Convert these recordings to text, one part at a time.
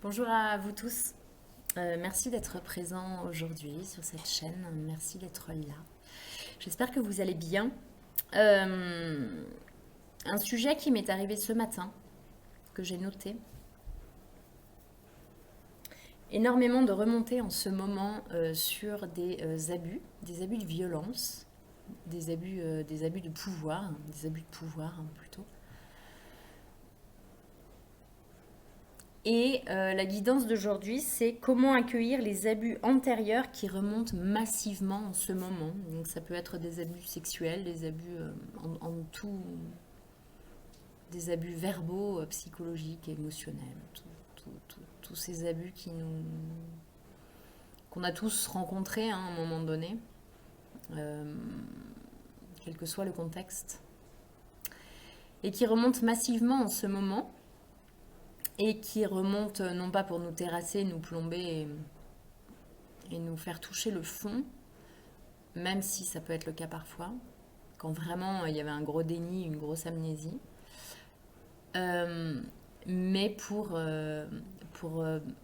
Bonjour à vous tous. Merci d'être présents aujourd'hui sur cette chaîne. Merci d'être là. J'espère que vous allez bien. Euh, un sujet qui m'est arrivé ce matin, que j'ai noté. Énormément de remontées en ce moment sur des abus de violence, des abus de pouvoir, des abus de pouvoir plutôt. Et la guidance d'aujourd'hui, c'est comment accueillir les abus antérieurs qui remontent massivement en ce moment. Donc ça peut être des abus sexuels, des abus en tout, des abus verbaux, psychologiques, émotionnels, tous ces abus qu'on a tous rencontrés, à un moment donné, euh, quel que soit le contexte, et qui remontent massivement en ce moment, et qui remontent non pas pour nous terrasser, nous plomber et nous faire toucher le fond, même si ça peut être le cas parfois, quand vraiment il y avait un gros déni, une grosse amnésie, euh, mais pour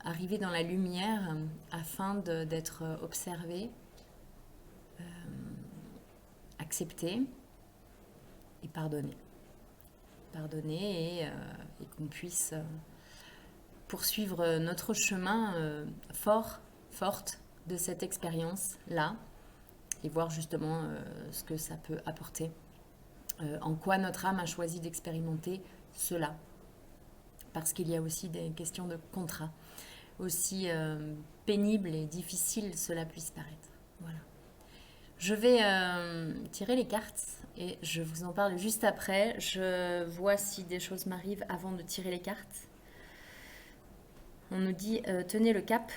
arriver dans la lumière afin d'être observé, accepté et pardonné. Pardonné et qu'on puisse poursuivre notre chemin forte de cette expérience-là et voir justement ce que ça peut apporter. En quoi notre âme a choisi d'expérimenter cela. Parce qu'il y a aussi des questions de contrat. Aussi pénible et difficile cela puisse paraître. Voilà. Je vais tirer les cartes et je vous en parle juste après. Je vois si des choses m'arrivent avant de tirer les cartes. On nous dit tenez le cap.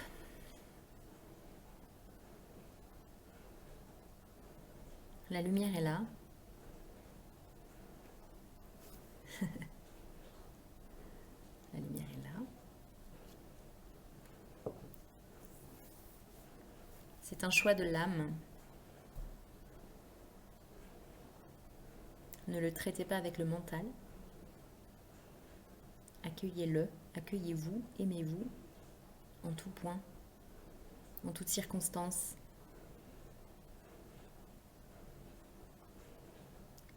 La lumière est là. La lumière est là. C'est un choix de l'âme. Ne le traitez pas avec le mental. Accueillez-le, accueillez-vous, aimez-vous en tout point, en toutes circonstances.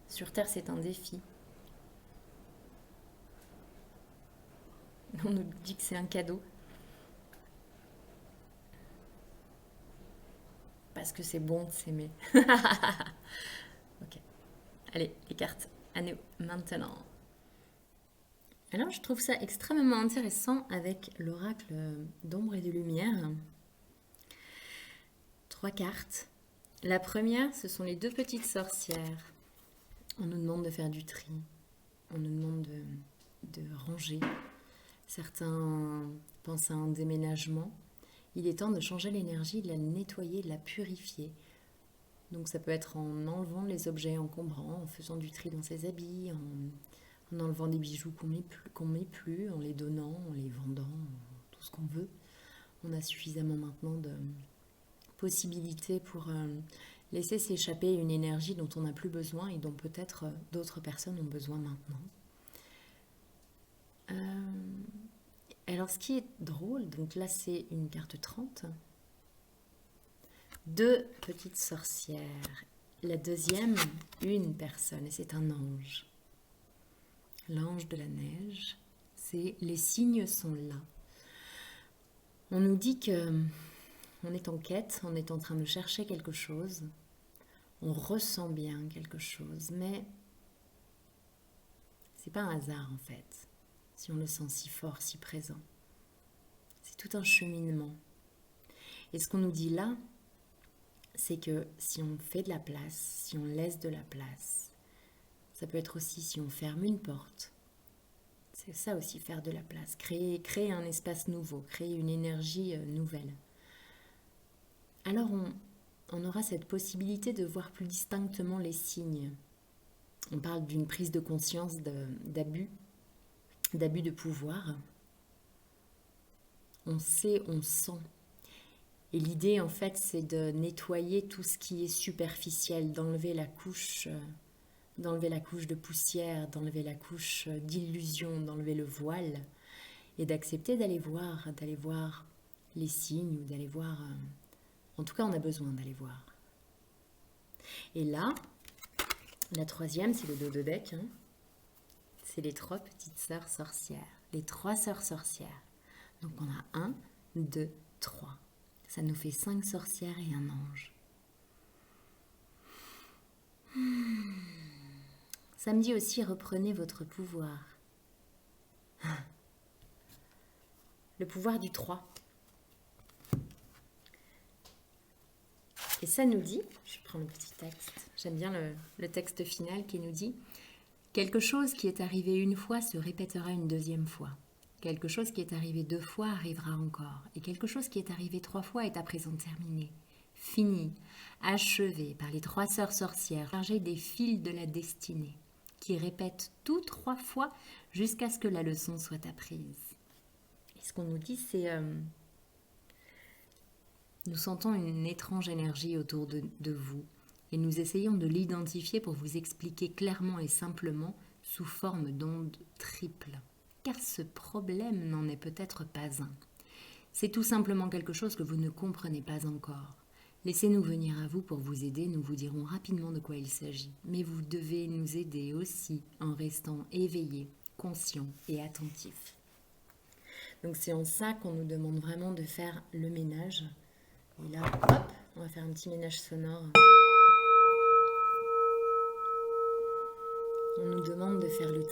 Sur Terre, c'est un défi. On nous dit que c'est un cadeau. Parce que c'est bon de s'aimer. Ok. Allez, les cartes, à nous, maintenant. Alors, je trouve ça extrêmement intéressant avec l'oracle d'ombre et de lumière. Trois cartes. La première, ce sont les deux petites sorcières. On nous demande de faire du tri. On nous demande de ranger. Certains pensent à un déménagement. Il est temps de changer l'énergie, de la nettoyer, de la purifier. Donc ça peut être en enlevant les objets encombrants, en faisant du tri dans ses habits, en enlevant des bijoux qu'on met plus, en les donnant, en les vendant, tout ce qu'on veut. On a suffisamment maintenant de possibilités pour laisser s'échapper une énergie dont on n'a plus besoin et dont peut-être d'autres personnes ont besoin maintenant. Alors ce qui est drôle, donc là c'est une carte 30. Deux petites sorcières. La deuxième, une personne, et c'est un ange. L'ange de la neige, c'est les signes sont là. On nous dit que on est en quête, on est en train de chercher quelque chose, on ressent bien quelque chose, mais c'est pas un hasard en fait, si on le sent si fort, si présent. C'est tout un cheminement. Et ce qu'on nous dit là, c'est que si on fait de la place, si on laisse de la place, ça peut être aussi si on ferme une porte. C'est ça aussi, faire de la place. Créer un espace nouveau, créer une énergie nouvelle. Alors on aura cette possibilité de voir plus distinctement les signes. On parle d'une prise de conscience d'abus de pouvoir. On sait, on sent. Et l'idée, en fait, c'est de nettoyer tout ce qui est superficiel, d'enlever la couche de poussière, d'enlever la couche d'illusion, d'enlever le voile et d'accepter d'aller voir les signes ou d'aller voir... en tout cas, on a besoin d'aller voir. Et là, la troisième, c'est le dodo-deck. Hein. C'est les 3 petites sœurs sorcières. Les 3 sœurs sorcières. Donc on a 1, 2, 3. Ça nous fait 5 sorcières et un ange. Ça me dit aussi, reprenez votre pouvoir. Le pouvoir du 3. Et ça nous dit, je prends le petit texte, j'aime bien le texte final qui nous dit « Quelque chose qui est arrivé une fois se répétera une deuxième fois. Quelque chose qui est arrivé 2 fois arrivera encore. Et quelque chose qui est arrivé 3 fois est à présent terminé. Fini, achevé par les 3 sœurs sorcières, chargées des fils de la destinée, qui répètent tout 3 fois jusqu'à ce que la leçon soit apprise. » Et ce qu'on nous dit, c'est... nous sentons une étrange énergie autour de vous et nous essayons de l'identifier pour vous expliquer clairement et simplement sous forme d'ondes triples. Car ce problème n'en est peut-être pas un. C'est tout simplement quelque chose que vous ne comprenez pas encore. Laissez-nous venir à vous pour vous aider, nous vous dirons rapidement de quoi il s'agit. Mais vous devez nous aider aussi en restant éveillés, conscients et attentifs. Donc c'est en ça qu'on nous demande vraiment de faire le ménage. Et là, hop, on va faire un petit ménage sonore. On nous demande de faire le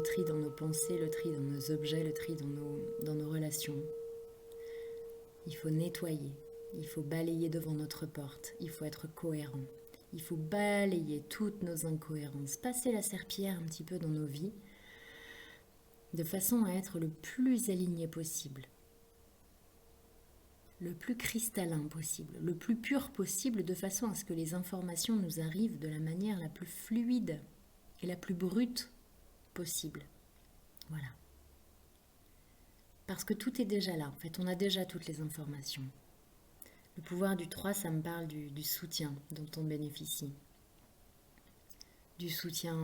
tri dans nos pensées, le tri dans nos objets, le tri dans nos relations. Il faut nettoyer, il faut balayer devant notre porte, il faut être cohérent. Il faut balayer toutes nos incohérences, passer la serpillière un petit peu dans nos vies, de façon à être le plus aligné possible. Le plus cristallin possible, le plus pur possible, de façon à ce que les informations nous arrivent de la manière la plus fluide et la plus brute possible. Voilà. Parce que tout est déjà là, en fait, on a déjà toutes les informations. Le pouvoir du 3, ça me parle du soutien dont on bénéficie. Du soutien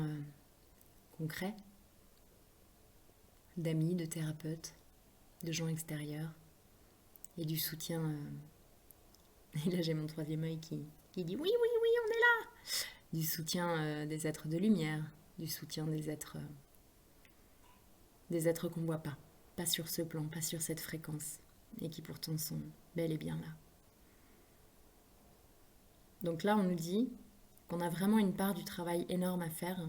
concret, d'amis, de thérapeutes, de gens extérieurs. Et du soutien, et là j'ai mon 3e œil qui dit oui, on est là. Du soutien des êtres de lumière, du soutien des êtres qu'on ne voit pas sur ce plan, pas sur cette fréquence, et qui pourtant sont bel et bien là. Donc là on nous dit qu'on a vraiment une part du travail énorme à faire,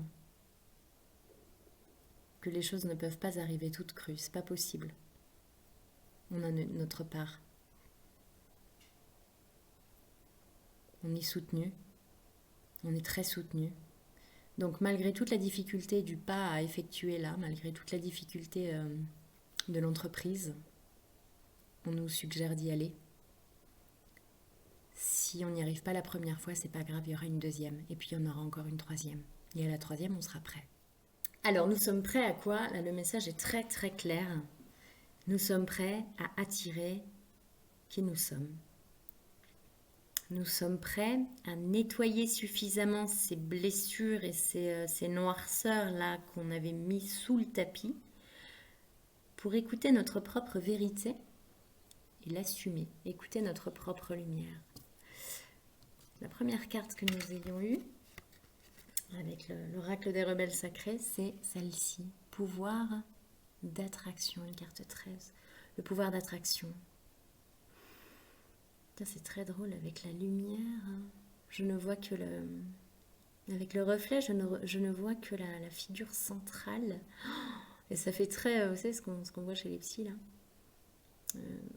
que les choses ne peuvent pas arriver toutes crues, c'est pas possible. On a notre part. On est soutenu. On est très soutenu. Donc malgré toute la difficulté du pas à effectuer là, malgré toute la difficulté de l'entreprise, on nous suggère d'y aller. Si on n'y arrive pas la première fois, c'est pas grave, il y aura une 2e. Et puis il y en aura encore une 3e. Et à la 3e, on sera prêt. Alors nous sommes prêts à quoi? Là, le message est très très clair. Nous sommes prêts à attirer qui nous sommes. Nous sommes prêts à nettoyer suffisamment ces blessures et ces noirceurs-là qu'on avait mis sous le tapis pour écouter notre propre vérité et l'assumer, écouter notre propre lumière. La première carte que nous ayons eue, avec l'oracle des rebelles sacrés, c'est celle-ci, pouvoir d'attraction, une carte 13, le pouvoir d'attraction. C'est très drôle avec la lumière, je ne vois que avec le reflet, je ne vois que la figure centrale, et ça fait très, vous savez ce qu'on voit chez les psys là,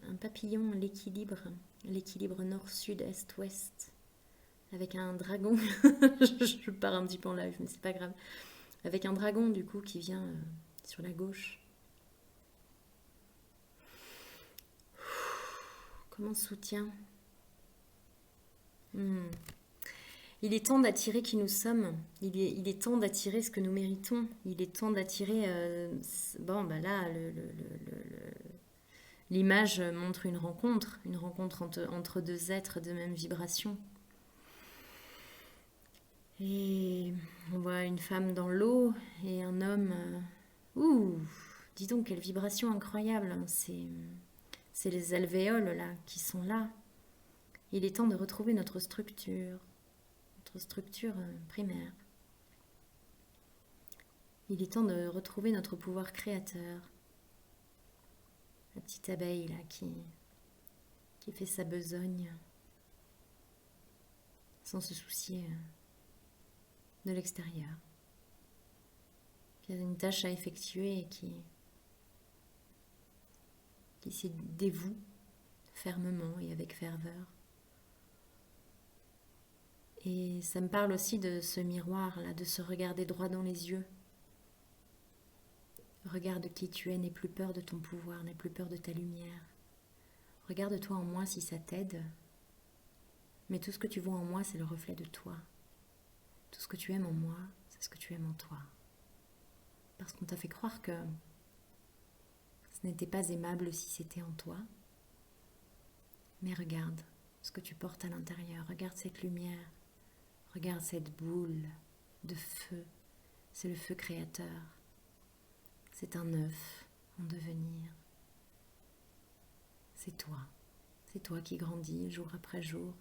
un papillon, l'équilibre nord, sud, est, ouest, avec un dragon, je pars un petit peu en live mais c'est pas grave, avec un dragon du coup qui vient sur la gauche. Comment soutien? Il est temps d'attirer qui nous sommes. Il est temps d'attirer ce que nous méritons. Il est temps d'attirer... là, l'image montre une rencontre entre 2 êtres de même vibration. Et on voit une femme dans l'eau et un homme Dis donc, quelle vibration incroyable, hein. C'est les alvéoles là qui sont là. Il est temps de retrouver notre structure primaire. Il est temps de retrouver notre pouvoir créateur. La petite abeille là qui fait sa besogne sans se soucier de l'extérieur. Qui a une tâche à effectuer et qui s'y dévoue fermement et avec ferveur. Et ça me parle aussi de ce miroir là, de se regarder droit dans les yeux. Regarde qui tu es, n'aie plus peur de ton pouvoir, n'aie plus peur de ta lumière. Regarde-toi en moi si ça t'aide. Mais tout ce que tu vois en moi, c'est le reflet de toi. Tout ce que tu aimes en moi, c'est ce que tu aimes en toi. Parce qu'on t'a fait croire que ce n'était pas aimable si c'était en toi. Mais regarde ce que tu portes à l'intérieur. Regarde cette lumière. Regarde cette boule de feu. C'est le feu créateur. C'est un œuf en devenir. C'est toi. C'est toi qui grandis jour après jour.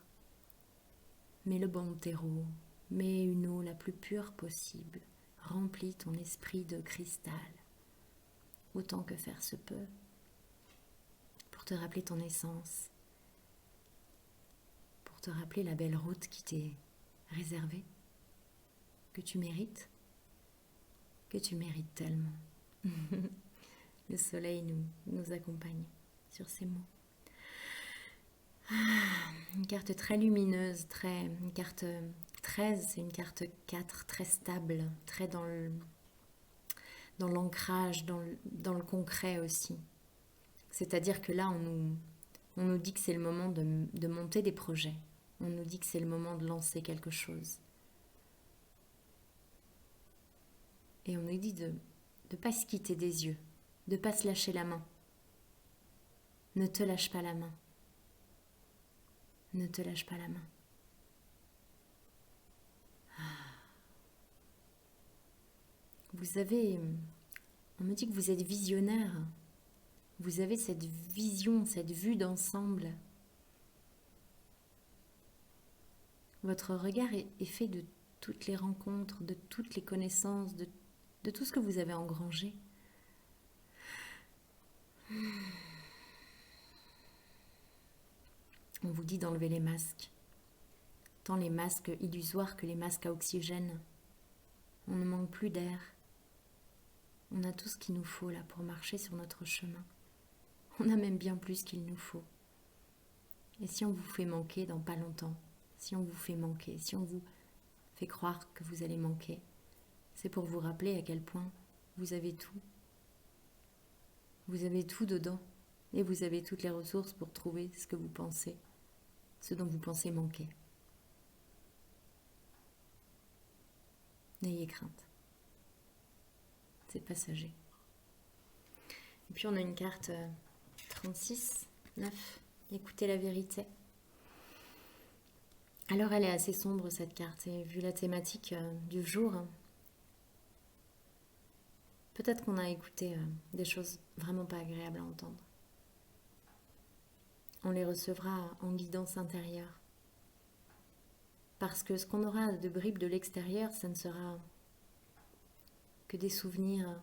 Mets le bon terreau. Mets une eau la plus pure possible. Remplis ton esprit de cristal. Autant que faire se peut. Pour te rappeler ton essence. Pour te rappeler la belle route qui t'est réservée. Que tu mérites. Que tu mérites tellement. Le soleil nous accompagne sur ces mots. Une carte très lumineuse, une carte 13, c'est une carte 4, très stable, très dans l'ancrage, dans le concret aussi. C'est-à-dire que là, on nous dit que c'est le moment de monter des projets. On nous dit que c'est le moment de lancer quelque chose. Et on nous dit de ne pas se quitter des yeux, de ne pas se lâcher la main. Ne te lâche pas la main. Ne te lâche pas la main. On me dit que vous êtes visionnaire. Vous avez cette vision, cette vue d'ensemble. Votre regard est fait de toutes les rencontres, de toutes les connaissances, de tout ce que vous avez engrangé. On vous dit d'enlever les masques, tant les masques illusoires que les masques à oxygène. On ne manque plus d'air. On a tout ce qu'il nous faut là pour marcher sur notre chemin. On a même bien plus qu'il nous faut. Et si on vous fait manquer dans pas longtemps, si on vous fait manquer, si on vous fait croire que vous allez manquer, c'est pour vous rappeler à quel point vous avez tout. Vous avez tout dedans et vous avez toutes les ressources pour trouver ce que vous pensez, ce dont vous pensez manquer. N'ayez crainte. C'est passager. Et puis on a une carte 36, 9. Écoutez la vérité. Alors elle est assez sombre cette carte, et vu la thématique du jour, peut-être qu'on a écouté des choses vraiment pas agréables à entendre. On les recevra en guidance intérieure. Parce que ce qu'on aura de bribes de l'extérieur, ça ne sera que des souvenirs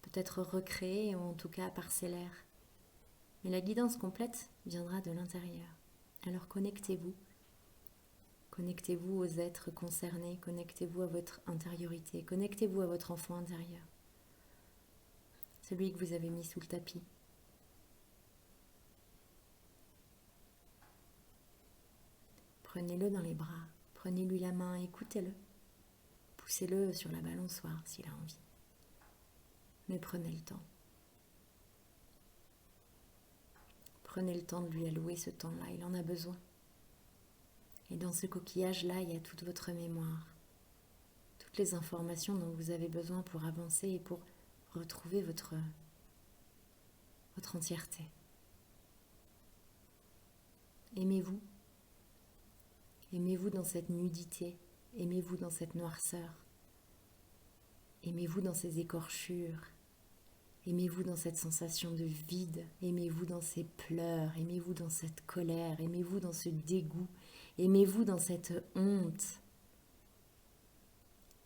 peut-être recréés ou en tout cas parcellaires. Mais la guidance complète viendra de l'intérieur. Alors connectez-vous. Connectez-vous aux êtres concernés, connectez-vous à votre intériorité, connectez-vous à votre enfant intérieur. Celui que vous avez mis sous le tapis. Prenez-le dans les bras, prenez-lui la main, écoutez-le. Poussez-le sur la balançoire s'il a envie. Mais prenez le temps. Prenez le temps de lui allouer ce temps-là, il en a besoin. Et dans ce coquillage-là, il y a toute votre mémoire, toutes les informations dont vous avez besoin pour avancer et pour retrouver votre entièreté. Aimez-vous. Aimez-vous dans cette nudité, aimez-vous dans cette noirceur, aimez-vous dans ces écorchures, Aimez-vous dans cette sensation de vide, aimez-vous dans ces pleurs, aimez-vous dans cette colère, aimez-vous dans ce dégoût, aimez-vous dans cette honte.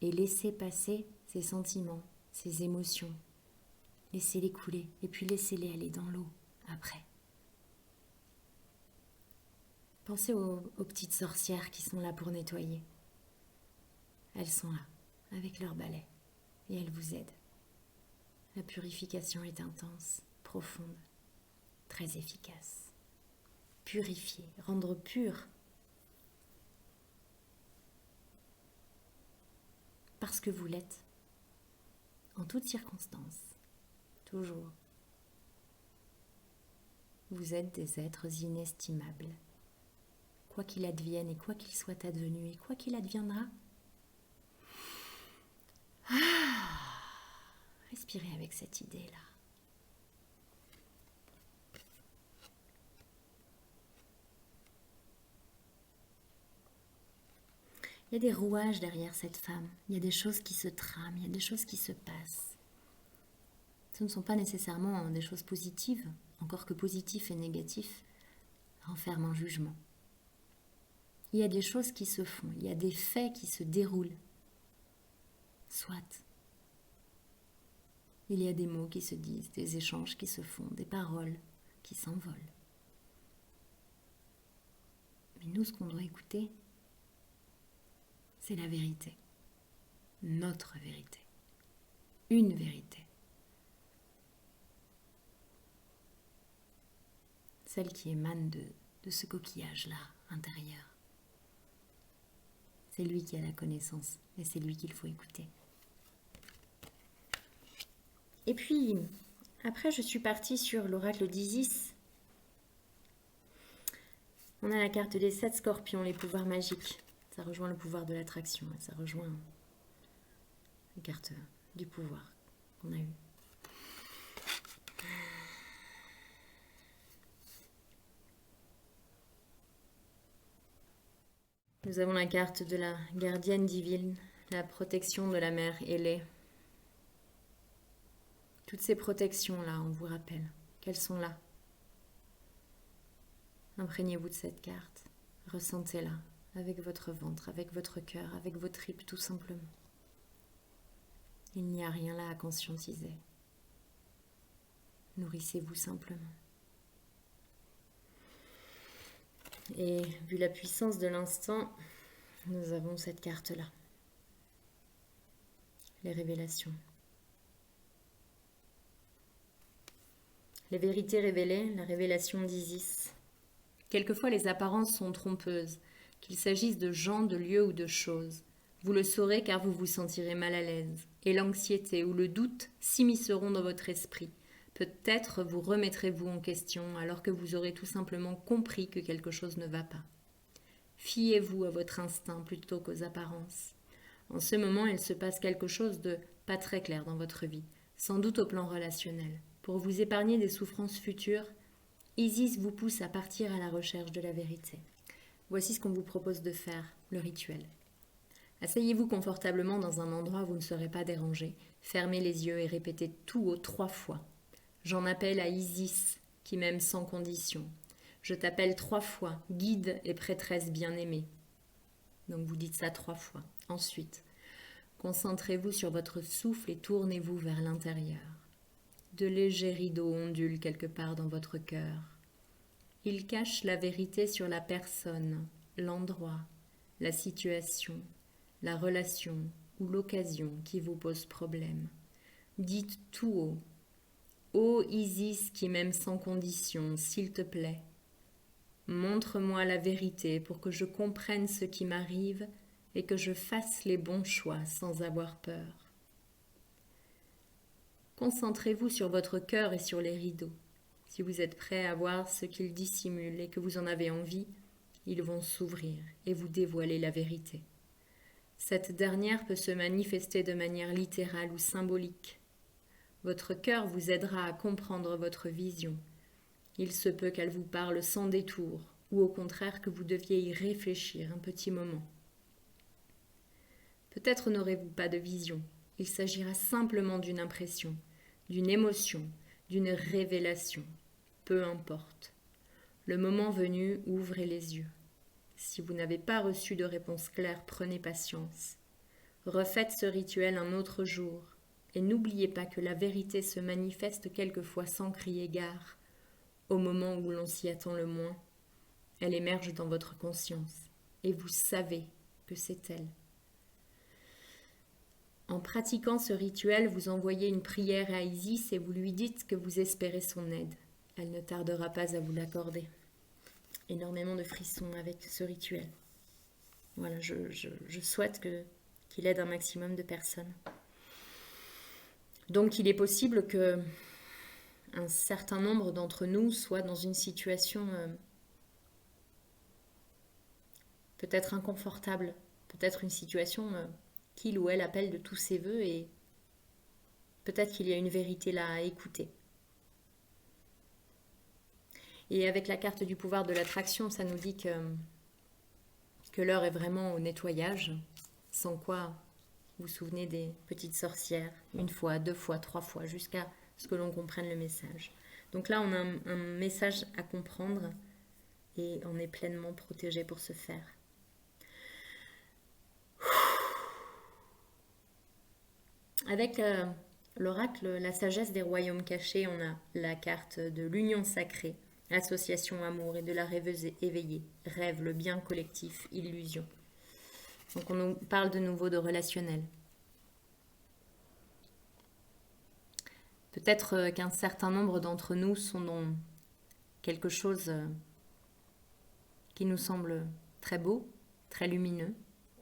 Et laissez passer ces sentiments, ces émotions. Laissez-les couler et puis laissez-les aller dans l'eau après. Pensez aux petites sorcières qui sont là pour nettoyer. Elles sont là, avec leur balai, et elles vous aident. La purification est intense, profonde, très efficace. Purifier, rendre pur. Parce que vous l'êtes, en toutes circonstances, toujours. Vous êtes des êtres inestimables. Quoi qu'il advienne et quoi qu'il soit advenu et quoi qu'il adviendra, respirez avec cette idée-là. Il y a des rouages derrière cette femme, il y a des choses qui se trament, il y a des choses qui se passent. Ce ne sont pas nécessairement des choses positives, encore que positif et négatif renferment un jugement. Il y a des choses qui se font, il y a des faits qui se déroulent. Soit. Il y a des mots qui se disent, des échanges qui se font, des paroles qui s'envolent. Mais nous, ce qu'on doit écouter, c'est la vérité. Notre vérité. Une vérité. Celle qui émane de ce coquillage-là, intérieur. C'est lui qui a la connaissance et c'est lui qu'il faut écouter. Et puis, après, je suis partie sur l'oracle d'Isis. On a la carte des 7 scorpions, les pouvoirs magiques. Ça rejoint le pouvoir de l'attraction, ça rejoint la carte du pouvoir qu'on a eue. Nous avons la carte de la gardienne divine, la protection de la mère ailée. Toutes ces protections-là, on vous rappelle qu'elles sont là. Imprégnez-vous de cette carte, ressentez-la avec votre ventre, avec votre cœur, avec vos tripes tout simplement. Il n'y a rien là à conscientiser. Nourrissez-vous simplement. Et vu la puissance de l'instant, nous avons cette carte-là. Les révélations. Les vérités révélées, la révélation d'Isis. Quelquefois les apparences sont trompeuses, qu'il s'agisse de gens, de lieux ou de choses. Vous le saurez car vous vous sentirez mal à l'aise, et l'anxiété ou le doute s'immisceront dans votre esprit. Peut-être vous remettrez-vous en question alors que vous aurez tout simplement compris que quelque chose ne va pas. Fiez-vous à votre instinct plutôt qu'aux apparences. En ce moment, il se passe quelque chose de pas très clair dans votre vie, sans doute au plan relationnel. Pour vous épargner des souffrances futures, Isis vous pousse à partir à la recherche de la vérité. Voici ce qu'on vous propose de faire, le rituel. Asseyez-vous confortablement dans un endroit où vous ne serez pas dérangé. Fermez les yeux et répétez tout haut 3 fois. J'en appelle à Isis, qui m'aime sans condition. Je t'appelle 3 fois, guide et prêtresse bien-aimée. Donc vous dites ça 3 fois. Ensuite, concentrez-vous sur votre souffle et tournez-vous vers l'intérieur. De légers rideaux ondulent quelque part dans votre cœur. Ils cachent la vérité sur la personne, l'endroit, la situation, la relation ou l'occasion qui vous pose problème. Dites tout haut. Ô Isis qui m'aime sans condition, s'il te plaît, montre-moi la vérité pour que je comprenne ce qui m'arrive et que je fasse les bons choix sans avoir peur. Concentrez-vous sur votre cœur et sur les rideaux. Si vous êtes prêt à voir ce qu'ils dissimulent et que vous en avez envie, ils vont s'ouvrir et vous dévoiler la vérité. Cette dernière peut se manifester de manière littérale ou symbolique. Votre cœur vous aidera à comprendre votre vision. Il se peut qu'elle vous parle sans détour, ou au contraire que vous deviez y réfléchir un petit moment. Peut-être n'aurez-vous pas de vision, il s'agira simplement d'une impression d'une émotion, d'une révélation. Peu importe. Le moment venu, ouvrez les yeux. Si vous n'avez pas reçu de réponse claire, prenez patience. Refaites ce rituel un autre jour. Et n'oubliez pas que la vérité se manifeste quelquefois sans crier gare. Au moment où l'on s'y attend le moins, elle émerge dans votre conscience. Et vous savez que c'est elle. En pratiquant ce rituel, vous envoyez une prière à Isis et vous lui dites que vous espérez son aide. Elle ne tardera pas à vous l'accorder. Énormément de frissons avec ce rituel. Voilà, je souhaite qu'il aide un maximum de personnes. Donc il est possible que un certain nombre d'entre nous soient dans une situation peut-être inconfortable, peut-être une situation qu'il ou elle appelle de tous ses voeux et peut-être qu'il y a une vérité là à écouter. Et avec la carte du pouvoir de l'attraction, ça nous dit que l'heure est vraiment au nettoyage, sans quoi, vous vous souvenez des petites sorcières, une fois, deux fois, trois fois, jusqu'à ce que l'on comprenne le message. Donc là, on a un message à comprendre et on est pleinement protégé pour ce faire. Avec l'oracle, la sagesse des royaumes cachés, on a la carte de l'union sacrée, association amour et de la rêveuse éveillée, rêve, le bien collectif, illusion. Donc on nous parle de nouveau de relationnel. Peut-être qu'un certain nombre d'entre nous sont dans quelque chose qui nous semble très beau, très lumineux,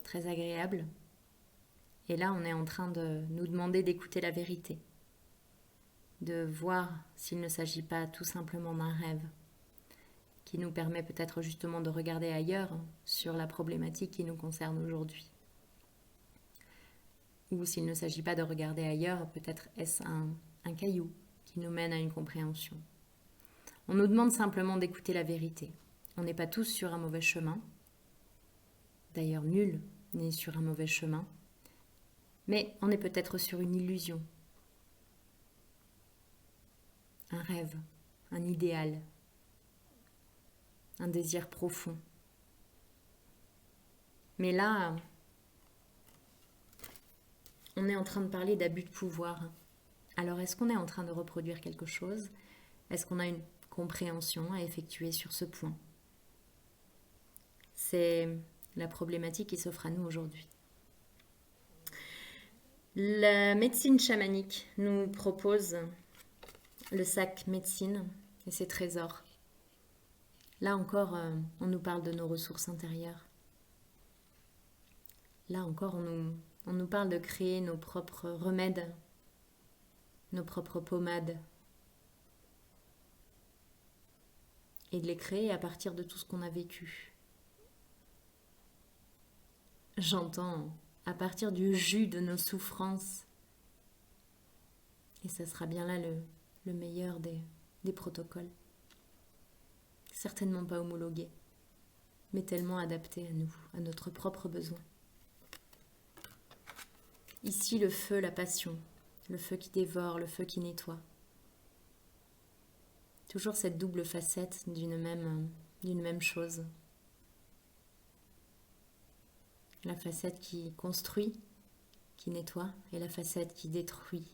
très agréable. Et là, on est en train de nous demander d'écouter la vérité, de voir s'il ne s'agit pas tout simplement d'un rêve qui nous permet peut-être justement de regarder ailleurs sur la problématique qui nous concerne aujourd'hui. Ou s'il ne s'agit pas de regarder ailleurs, peut-être est-ce un caillou qui nous mène à une compréhension. On nous demande simplement d'écouter la vérité. On n'est pas tous sur un mauvais chemin. D'ailleurs, nul n'est sur un mauvais chemin. Mais on est peut-être sur une illusion, un rêve, un idéal, un désir profond. Mais là, on est en train de parler d'abus de pouvoir. Alors, est-ce qu'on est en train de reproduire quelque chose? Est-ce qu'on a une compréhension à effectuer sur ce point? C'est la problématique qui s'offre à nous aujourd'hui. La médecine chamanique nous propose le sac médecine et ses trésors. Là encore, on nous parle de nos ressources intérieures. Là encore, on nous parle de créer nos propres remèdes, nos propres pommades. Et de les créer à partir de tout ce qu'on a vécu. J'entends à partir du jus de nos souffrances. Et ça sera bien là le meilleur des protocoles. Certainement pas homologué, mais tellement adapté à nous, à notre propre besoin. Ici, le feu, la passion, le feu qui dévore, le feu qui nettoie. Toujours cette double facette d'une même chose. La facette qui construit, qui nettoie, et la facette qui détruit,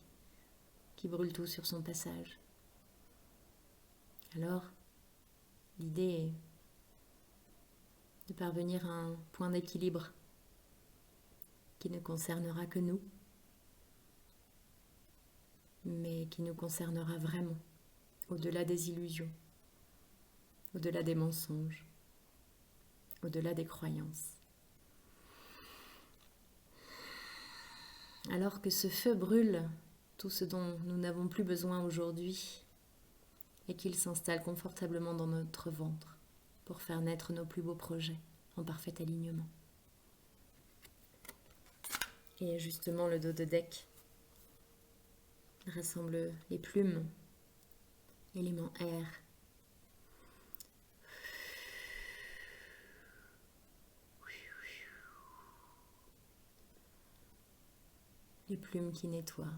qui brûle tout sur son passage. Alors, l'idée est de parvenir à un point d'équilibre qui ne concernera que nous, mais qui nous concernera vraiment, au-delà des illusions, au-delà des mensonges, au-delà des croyances. Alors que ce feu brûle tout ce dont nous n'avons plus besoin aujourd'hui et qu'il s'installe confortablement dans notre ventre pour faire naître nos plus beaux projets en parfait alignement. Et justement, le dos de deck rassemble les plumes, l'élément air. Les plumes qui nettoient.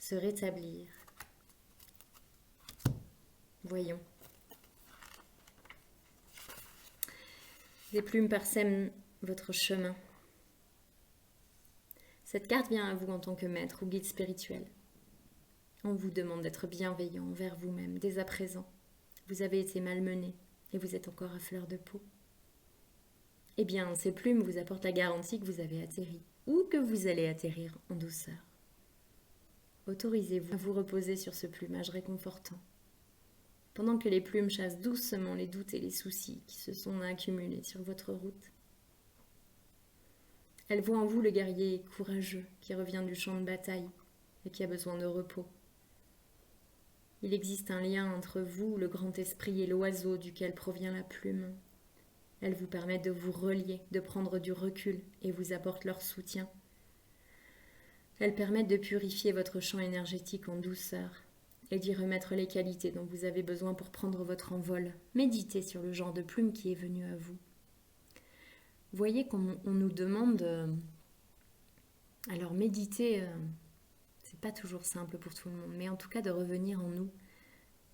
se rétablir. Voyons. Les plumes parsèment votre chemin. Cette carte vient à vous en tant que maître ou guide spirituel. On vous demande d'être bienveillant envers vous-même dès à présent. Vous avez été malmené et vous êtes encore à fleur de peau. Eh bien, ces plumes vous apportent la garantie que vous avez atterri ou que vous allez atterrir en douceur. Autorisez-vous à vous reposer sur ce plumage réconfortant, pendant que les plumes chassent doucement les doutes et les soucis qui se sont accumulés sur votre route. Elles voient en vous le guerrier courageux qui revient du champ de bataille et qui a besoin de repos. Il existe un lien entre vous, le grand esprit, et l'oiseau duquel provient la plume. Elles vous permettent de vous relier, de prendre du recul et vous apportent leur soutien. Elles permettent de purifier votre champ énergétique en douceur et d'y remettre les qualités dont vous avez besoin pour prendre votre envol. Méditez sur le genre de plume qui est venu à vous. Voyez qu'on nous demande... alors méditer, c'est pas toujours simple pour tout le monde, mais en tout cas de revenir en nous.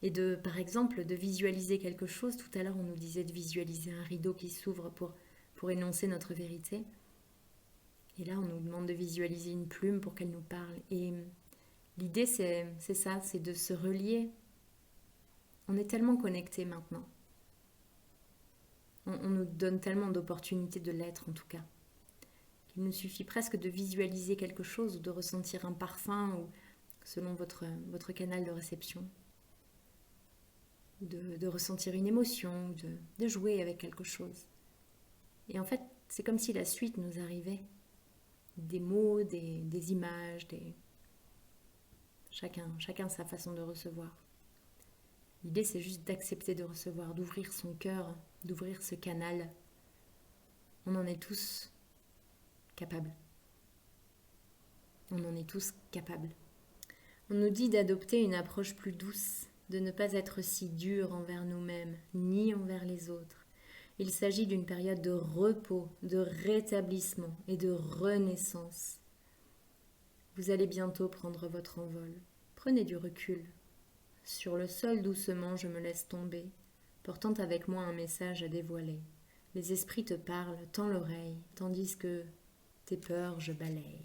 Et de, par exemple, de visualiser quelque chose. Tout à l'heure, on nous disait de visualiser un rideau qui s'ouvre pour énoncer notre vérité. Et là, on nous demande de visualiser une plume pour qu'elle nous parle. Et l'idée, c'est ça, c'est de se relier. On est tellement connectés maintenant. On nous donne tellement d'opportunités de l'être, en tout cas. Il nous suffit presque de visualiser quelque chose ou de ressentir un parfum, ou selon votre canal de réception. De ressentir une émotion, de jouer avec quelque chose. Et en fait, c'est comme si la suite nous arrivait. Des mots, des images, chacun sa façon de recevoir. L'idée, c'est juste d'accepter de recevoir, d'ouvrir son cœur, d'ouvrir ce canal. On en est tous capables. On en est tous capables. On nous dit d'adopter une approche plus douce, de ne pas être si dur envers nous-mêmes, ni envers les autres. Il s'agit d'une période de repos, de rétablissement et de renaissance. Vous allez bientôt prendre votre envol. Prenez du recul. Sur le sol, doucement, je me laisse tomber, portant avec moi un message à dévoiler. Les esprits te parlent, tends l'oreille, tandis que tes peurs, je balaye.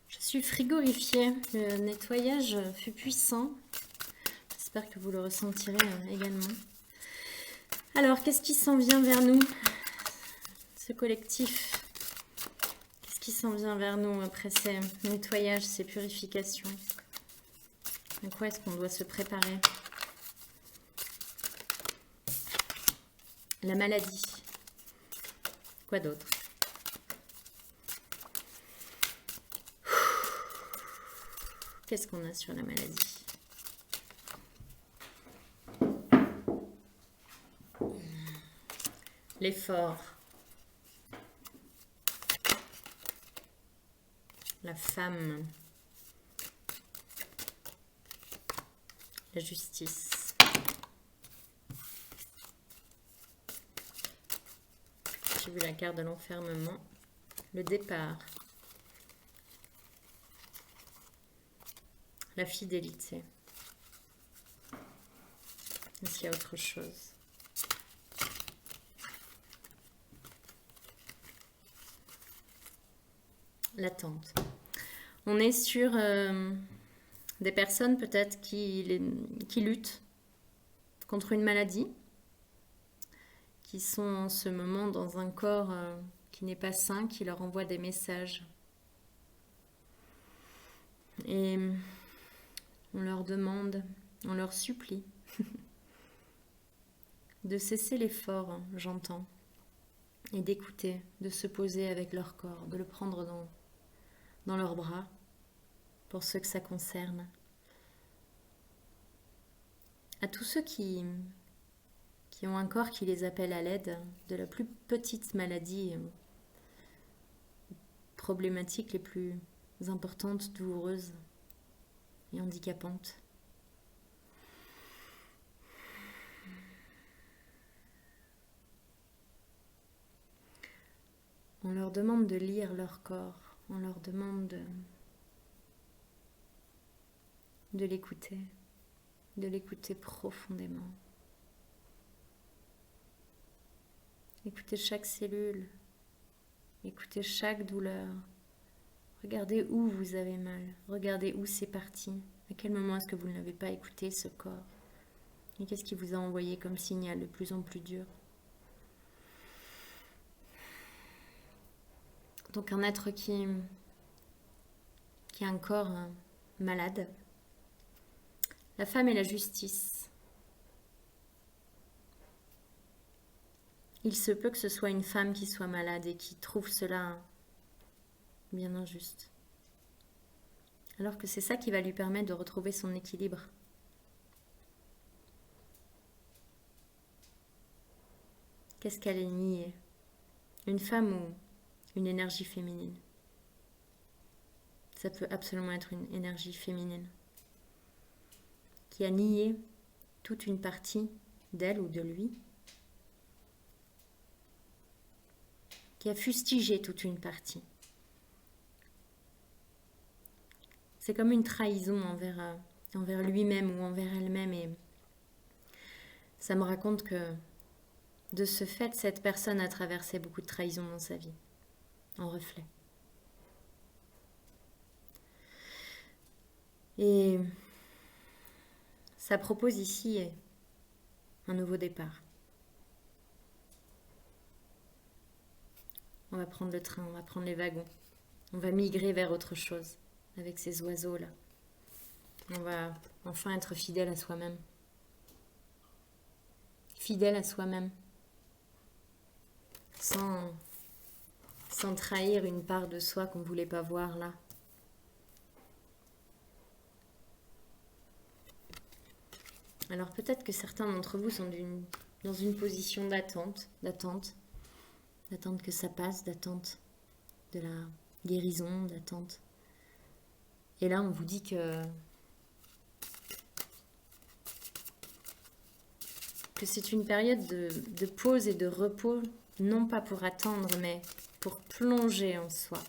Je suis frigorifiée. Le nettoyage fut puissant. J'espère que vous le ressentirez également. Alors, qu'est-ce qui s'en vient vers nous? Ce collectif, qu'est-ce qui s'en vient vers nous après ces nettoyages, ces purifications? À quoi est-ce qu'on doit se préparer? La maladie. Quoi d'autre? Qu'est-ce qu'on a sur la maladie? L'effort, la femme, la justice, j'ai vu la carte de l'enfermement, le départ, la fidélité. Est-ce qu'il y a autre chose? L'attente. On est sur des personnes peut-être qui luttent contre une maladie, qui sont en ce moment dans un corps qui n'est pas sain, qui leur envoie des messages. Et on leur demande, on leur supplie de cesser l'effort, j'entends, et d'écouter, de se poser avec leur corps, de le prendre dans leurs bras, pour ceux que ça concerne. À tous ceux qui ont un corps qui les appelle à l'aide de la plus petite maladie, problématiques les plus importantes, douloureuses et handicapantes. On leur demande de lire leur corps, on leur demande de l'écouter profondément. Écoutez chaque cellule, écoutez chaque douleur. Regardez où vous avez mal, regardez où c'est parti. À quel moment est-ce que vous ne l'avez pas écouté, ce corps? Et qu'est-ce qui vous a envoyé comme signal de plus en plus dur? Donc un être qui a un corps malade. La femme et la justice. Il se peut que ce soit une femme qui soit malade et qui trouve cela bien injuste. Alors que c'est ça qui va lui permettre de retrouver son équilibre. Qu'est-ce qu'elle est niée? Une femme ou une énergie féminine? Ça peut absolument être une énergie féminine qui a nié toute une partie d'elle ou de lui, qui a fustigé toute une partie. C'est comme une trahison envers lui-même ou envers elle-même. Et ça me raconte que de ce fait, cette personne a traversé beaucoup de trahisons dans sa vie, en reflet. Et ça propose ici un nouveau départ. On va prendre le train, on va prendre les wagons. On va migrer vers autre chose avec ces oiseaux-là. On va enfin être fidèle à soi-même. Fidèle à soi-même. Sans trahir une part de soi qu'on ne voulait pas voir là. Alors peut-être que certains d'entre vous sont dans une position d'attente que ça passe, d'attente de la guérison, d'attente. Et là, on vous dit que c'est une période de pause et de repos, non pas pour attendre, mais pour plonger en soi.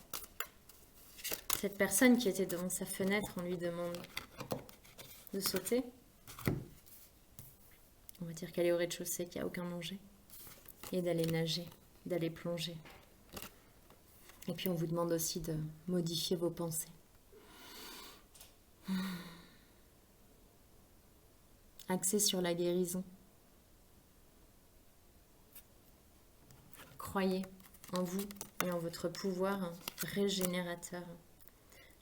Cette personne qui était devant sa fenêtre, on lui demande de sauter. On va dire qu'elle est au rez-de-chaussée, qu'il n'y a aucun danger. Et d'aller nager, d'aller plonger. Et puis on vous demande aussi de modifier vos pensées. Axé sur la guérison. Croyez en vous et en votre pouvoir régénérateur.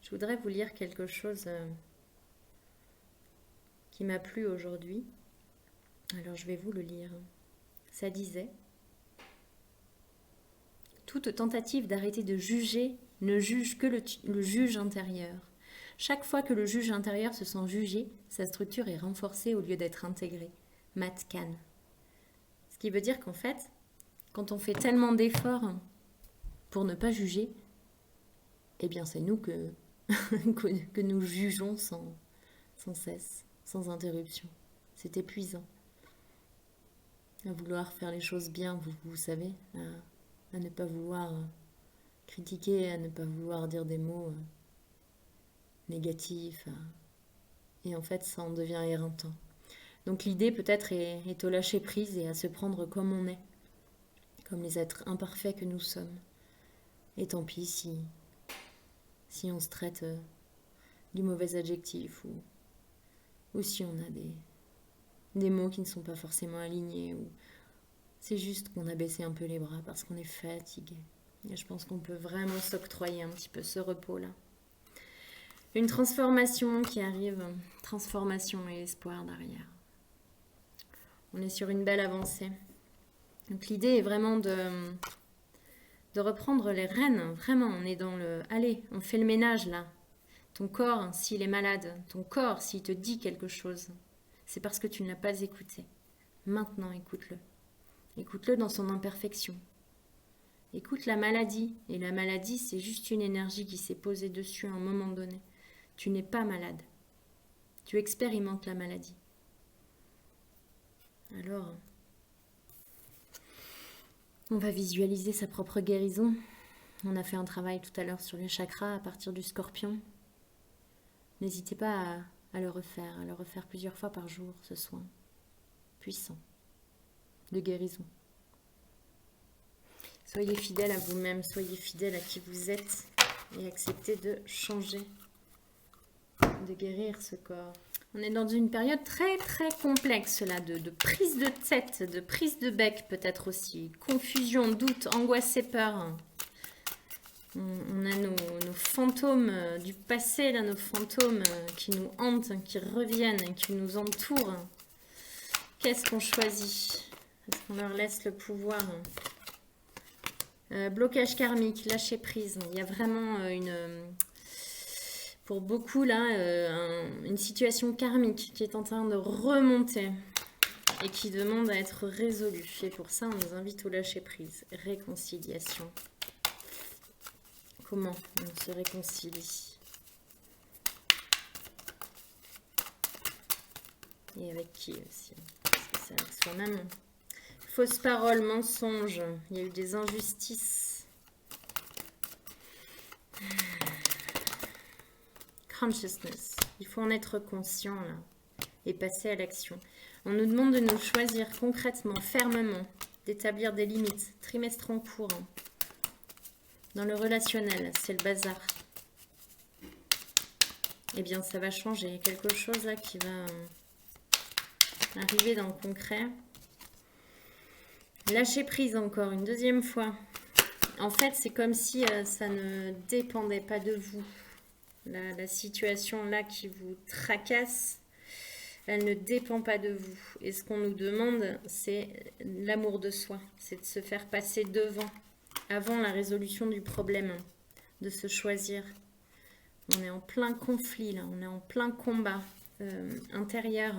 Je voudrais vous lire quelque chose qui m'a plu aujourd'hui. Alors je vais vous le lire. Ça disait: toute tentative d'arrêter de juger ne juge que le juge intérieur. Chaque fois que le juge intérieur se sent jugé, sa structure est renforcée au lieu d'être intégrée. Matt Kahn. Ce qui veut dire qu'en fait, quand on fait tellement d'efforts pour ne pas juger, eh bien c'est nous que nous jugeons sans cesse, sans interruption. C'est épuisant. À vouloir faire les choses bien, vous savez, à ne pas vouloir critiquer, à ne pas vouloir dire des mots négatifs. Et en fait, ça en devient éreintant. Donc l'idée peut-être est au lâcher prise et à se prendre comme on est, comme les êtres imparfaits que nous sommes. Et tant pis si on se traite du mauvais adjectif ou si on a des mots qui ne sont pas forcément alignés, ou c'est juste qu'on a baissé un peu les bras parce qu'on est fatigué. Et je pense qu'on peut vraiment s'octroyer un petit peu ce repos-là. Une transformation qui arrive, transformation et espoir derrière. On est sur une belle avancée. Donc l'idée est vraiment de reprendre les rênes. Vraiment, on est dans le... Allez, on fait le ménage là. Ton corps, s'il est malade, ton corps, s'il te dit quelque chose, c'est parce que tu ne l'as pas écouté. Maintenant, écoute-le. Écoute-le dans son imperfection. Écoute la maladie. Et la maladie, c'est juste une énergie qui s'est posée dessus à un moment donné. Tu n'es pas malade. Tu expérimentes la maladie. Alors, on va visualiser sa propre guérison. On a fait un travail tout à l'heure sur les chakras à partir du scorpion. N'hésitez pas à le refaire plusieurs fois par jour, ce soin puissant de guérison. Soyez fidèle à vous-même, soyez fidèle à qui vous êtes et acceptez de changer, de guérir ce corps. On est dans une période très très complexe là, de prise de tête, de prise de bec peut-être aussi, confusion, doute, angoisse et peur. On a nos fantômes du passé, là, nos fantômes qui nous hantent, qui reviennent, qui nous entourent. Qu'est-ce qu'on choisit? Est-ce qu'on leur laisse le pouvoir? Blocage karmique, lâcher prise. Il y a vraiment pour beaucoup là, une situation karmique qui est en train de remonter et qui demande à être résolue. Et pour ça, on nous invite au lâcher prise. Réconciliation. Comment on se réconcilie? Et avec qui aussi? Parce que c'est avec soi-même. Fausses paroles, mensonges. Il y a eu des injustices. Consciousness. Il faut en être conscient là. Et passer à l'action. On nous demande de nous choisir concrètement, fermement, d'établir des limites. Trimestre en cours. Dans le relationnel, c'est le bazar. Eh bien, ça va changer. Il y a quelque chose là qui va arriver dans le concret. Lâcher prise encore une deuxième fois. En fait, c'est comme si ça ne dépendait pas de vous. La situation là qui vous tracasse, elle ne dépend pas de vous. Et ce qu'on nous demande, c'est l'amour de soi. C'est de se faire passer devant. Avant la résolution du problème, de se choisir. On est en plein conflit, là, on est en plein combat intérieur.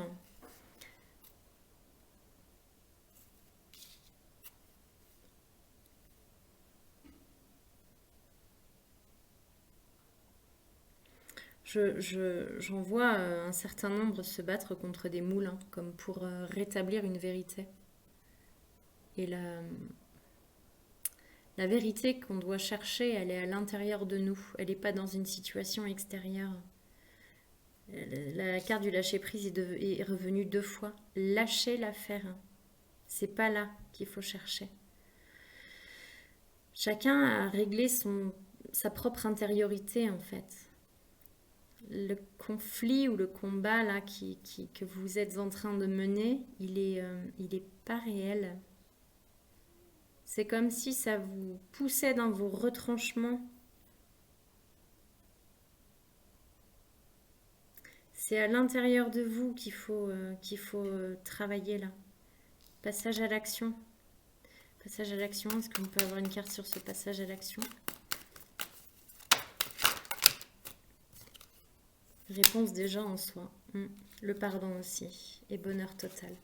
J'en vois un certain nombre se battre contre des moulins, comme pour rétablir une vérité. Et la vérité qu'on doit chercher, elle est à l'intérieur de nous. Elle n'est pas dans une situation extérieure. La carte du lâcher-prise est revenue 2 fois. Lâcher l'affaire. C'est pas là qu'il faut chercher. Chacun a réglé sa propre intériorité, en fait. Le conflit ou le combat là, que vous êtes en train de mener, il est pas réel. C'est comme si ça vous poussait dans vos retranchements. C'est à l'intérieur de vous qu'il faut travailler là. Passage à l'action. Passage à l'action. Est-ce qu'on peut avoir une carte sur ce passage à l'action? Réponse déjà en soi. Le pardon aussi. Et bonheur total.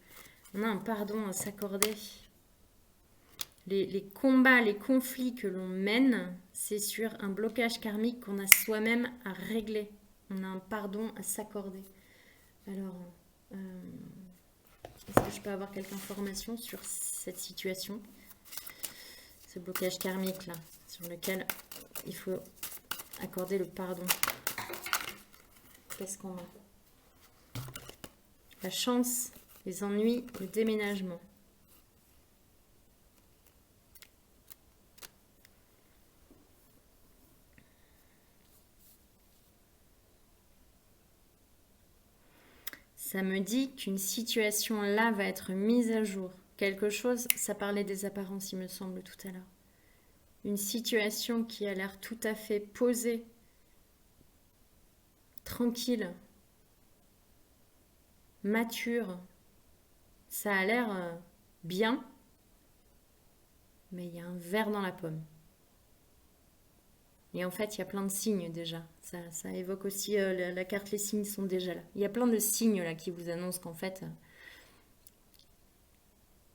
On a un pardon à s'accorder. Les combats, les conflits que l'on mène, c'est sur un blocage karmique qu'on a soi-même à régler. On a un pardon à s'accorder. Alors, est-ce que je peux avoir quelques informations sur cette situation? Ce blocage karmique là, sur lequel il faut accorder le pardon. Qu'est-ce qu'on a? La chance, les ennuis, le déménagement. Ça me dit qu'une situation là va être mise à jour. Quelque chose, ça parlait des apparences, il me semble, tout à l'heure. Une situation qui a l'air tout à fait posée, tranquille, mature. Ça a l'air bien, mais il y a un verre dans la pomme. Et en fait, il y a plein de signes déjà. Ça évoque aussi la carte, les signes sont déjà là. Il y a plein de signes là qui vous annoncent qu'en fait,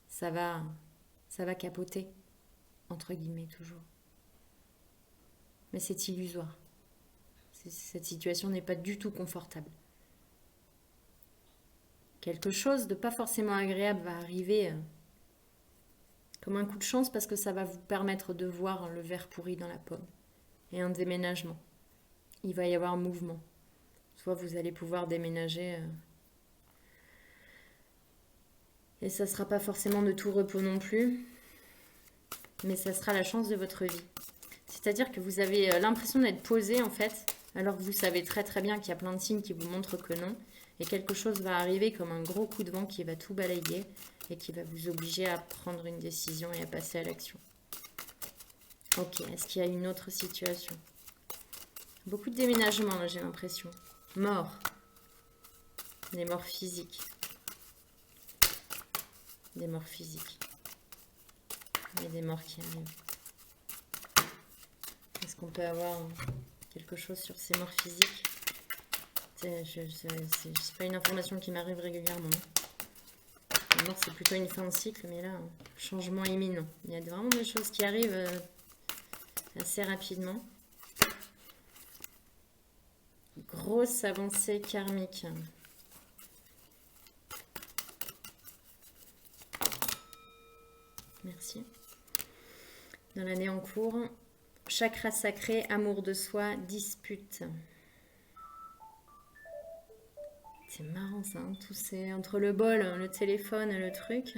ça va capoter, entre guillemets toujours. Mais c'est illusoire. Cette situation n'est pas du tout confortable. Quelque chose de pas forcément agréable va arriver comme un coup de chance parce que ça va vous permettre de voir le verre pourri dans la pomme. Et un déménagement. Il va y avoir un mouvement. Soit vous allez pouvoir déménager et ça ne sera pas forcément de tout repos non plus, mais ça sera la chance de votre vie. C'est-à-dire que vous avez l'impression d'être posé en fait, alors que vous savez très très bien qu'il y a plein de signes qui vous montrent que non, et quelque chose va arriver comme un gros coup de vent qui va tout balayer et qui va vous obliger à prendre une décision et à passer à l'action. Ok, est-ce qu'il y a une autre situation? Beaucoup de déménagements là, j'ai l'impression. Morts. Des morts physiques. Des morts physiques. Il y a des morts qui arrivent. Est-ce qu'on peut avoir quelque chose sur ces morts physiques? C'est pas une information qui m'arrive régulièrement. La mort, c'est plutôt une fin de cycle, mais là, changement imminent. Il y a vraiment des choses qui arrivent assez rapidement. Grosse avancée karmique. Merci. Dans l'année en cours, chakra sacré, amour de soi, dispute. C'est marrant ça, hein, tout c'est entre le bol, le téléphone et le truc.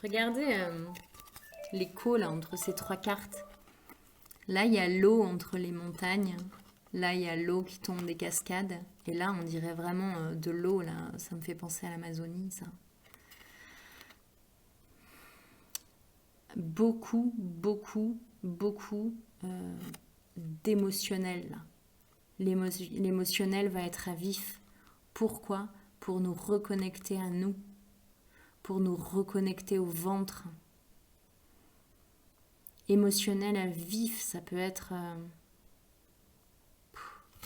Regardez l'écho là entre ces trois cartes. Là, il y a l'eau entre les montagnes. Là, il y a l'eau qui tombe des cascades. Et là, on dirait vraiment de l'eau. Là, ça me fait penser à l'Amazonie, ça. Beaucoup, beaucoup, beaucoup d'émotionnel. L'émotionnel va être à vif. Pourquoi? Pour nous reconnecter à nous. Pour nous reconnecter au ventre. Émotionnel à vif, ça peut être...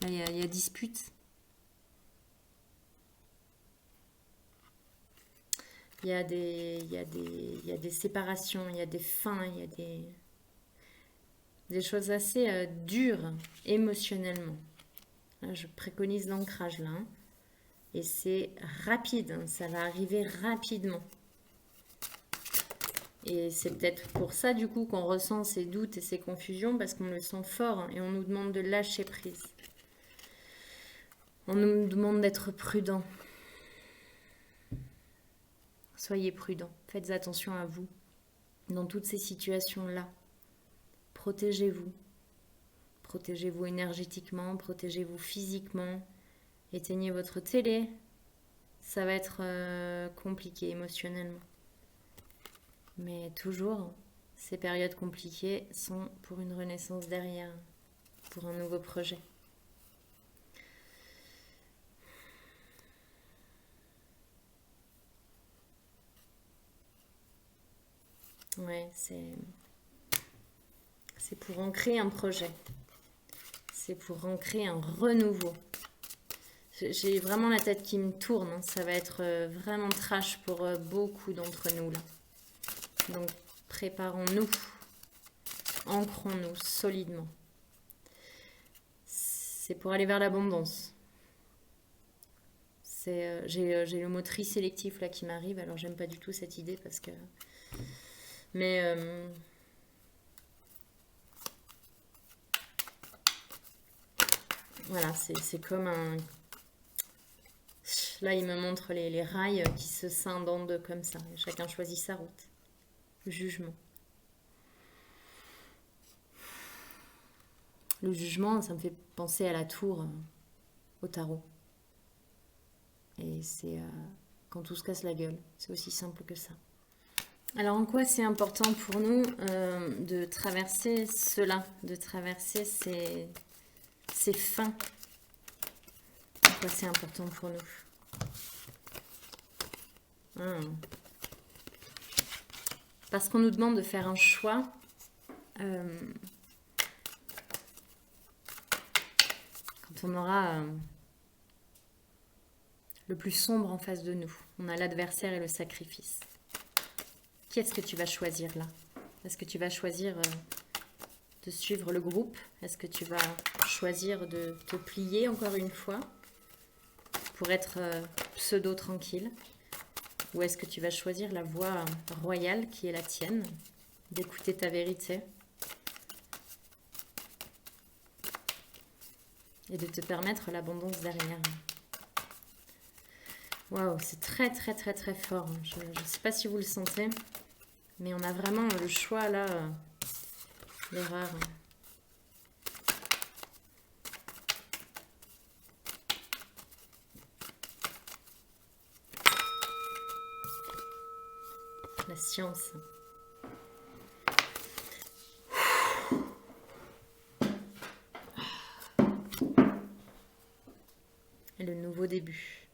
Là, il y a dispute. Il y a des séparations, il y a des fins, il y a des choses assez dures émotionnellement. Là, je préconise l'ancrage là. Hein. Et c'est rapide, hein, ça va arriver rapidement. Et c'est peut-être pour ça du coup qu'on ressent ces doutes et ces confusions, parce qu'on le sent fort hein, et on nous demande de lâcher prise. On nous demande d'être prudent. Soyez prudents, faites attention à vous dans toutes ces situations-là. Protégez-vous. Protégez-vous énergétiquement, protégez-vous physiquement. Éteignez votre télé. Ça va être compliqué émotionnellement. Mais toujours, ces périodes compliquées sont pour une renaissance derrière, pour un nouveau projet. Ouais, c'est pour ancrer un projet. C'est pour ancrer un renouveau. J'ai vraiment la tête qui me tourne. Hein. Ça va être vraiment trash pour beaucoup d'entre nous là. Donc, préparons-nous. Ancrons-nous solidement. C'est pour aller vers l'abondance. J'ai le mot tri sélectif là qui m'arrive. Alors, j'aime pas du tout cette idée parce que... Mais... voilà, c'est comme un... Là, il me montre les rails qui se scindent comme ça. Et chacun choisit sa route. Le jugement. Le jugement, ça me fait penser à la tour au tarot. Et c'est quand tout se casse la gueule. C'est aussi simple que ça. Alors, en quoi c'est important pour nous de traverser cela, de traverser ces fins? En quoi c'est important pour nous? Parce qu'on nous demande de faire un choix quand on aura le plus sombre en face de nous. On a l'adversaire et le sacrifice. Qu'est-ce que tu vas choisir là? Est-ce que tu vas choisir de suivre le groupe? Est-ce que tu vas choisir de te plier encore une fois pour être pseudo-tranquille? Ou est-ce que tu vas choisir la voie royale qui est la tienne d'écouter ta vérité et de te permettre l'abondance derrière. Waouh, c'est très très très très fort. Je ne sais pas si vous le sentez, mais on a vraiment le choix là, l'erreur. La science. Et le nouveau début.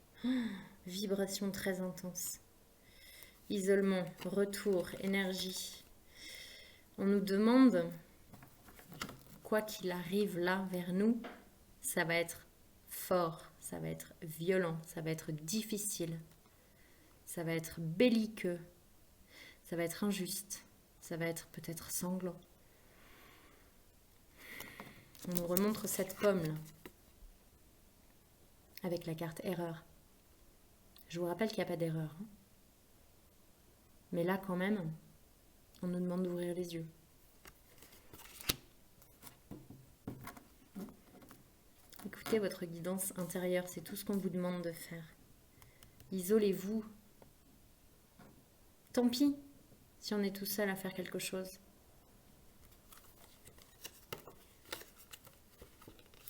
Vibration très intense. Isolement, retour, énergie. On nous demande, quoi qu'il arrive là vers nous, ça va être fort, ça va être violent, ça va être difficile, ça va être belliqueux, ça va être injuste, ça va être peut-être sanglant. On nous remontre cette pomme là, avec la carte erreur. Je vous rappelle qu'il n'y a pas d'erreur. Hein. Mais là quand même, on nous demande d'ouvrir les yeux. Écoutez votre guidance intérieure, c'est tout ce qu'on vous demande de faire. Isolez-vous. Tant pis si on est tout seul à faire quelque chose.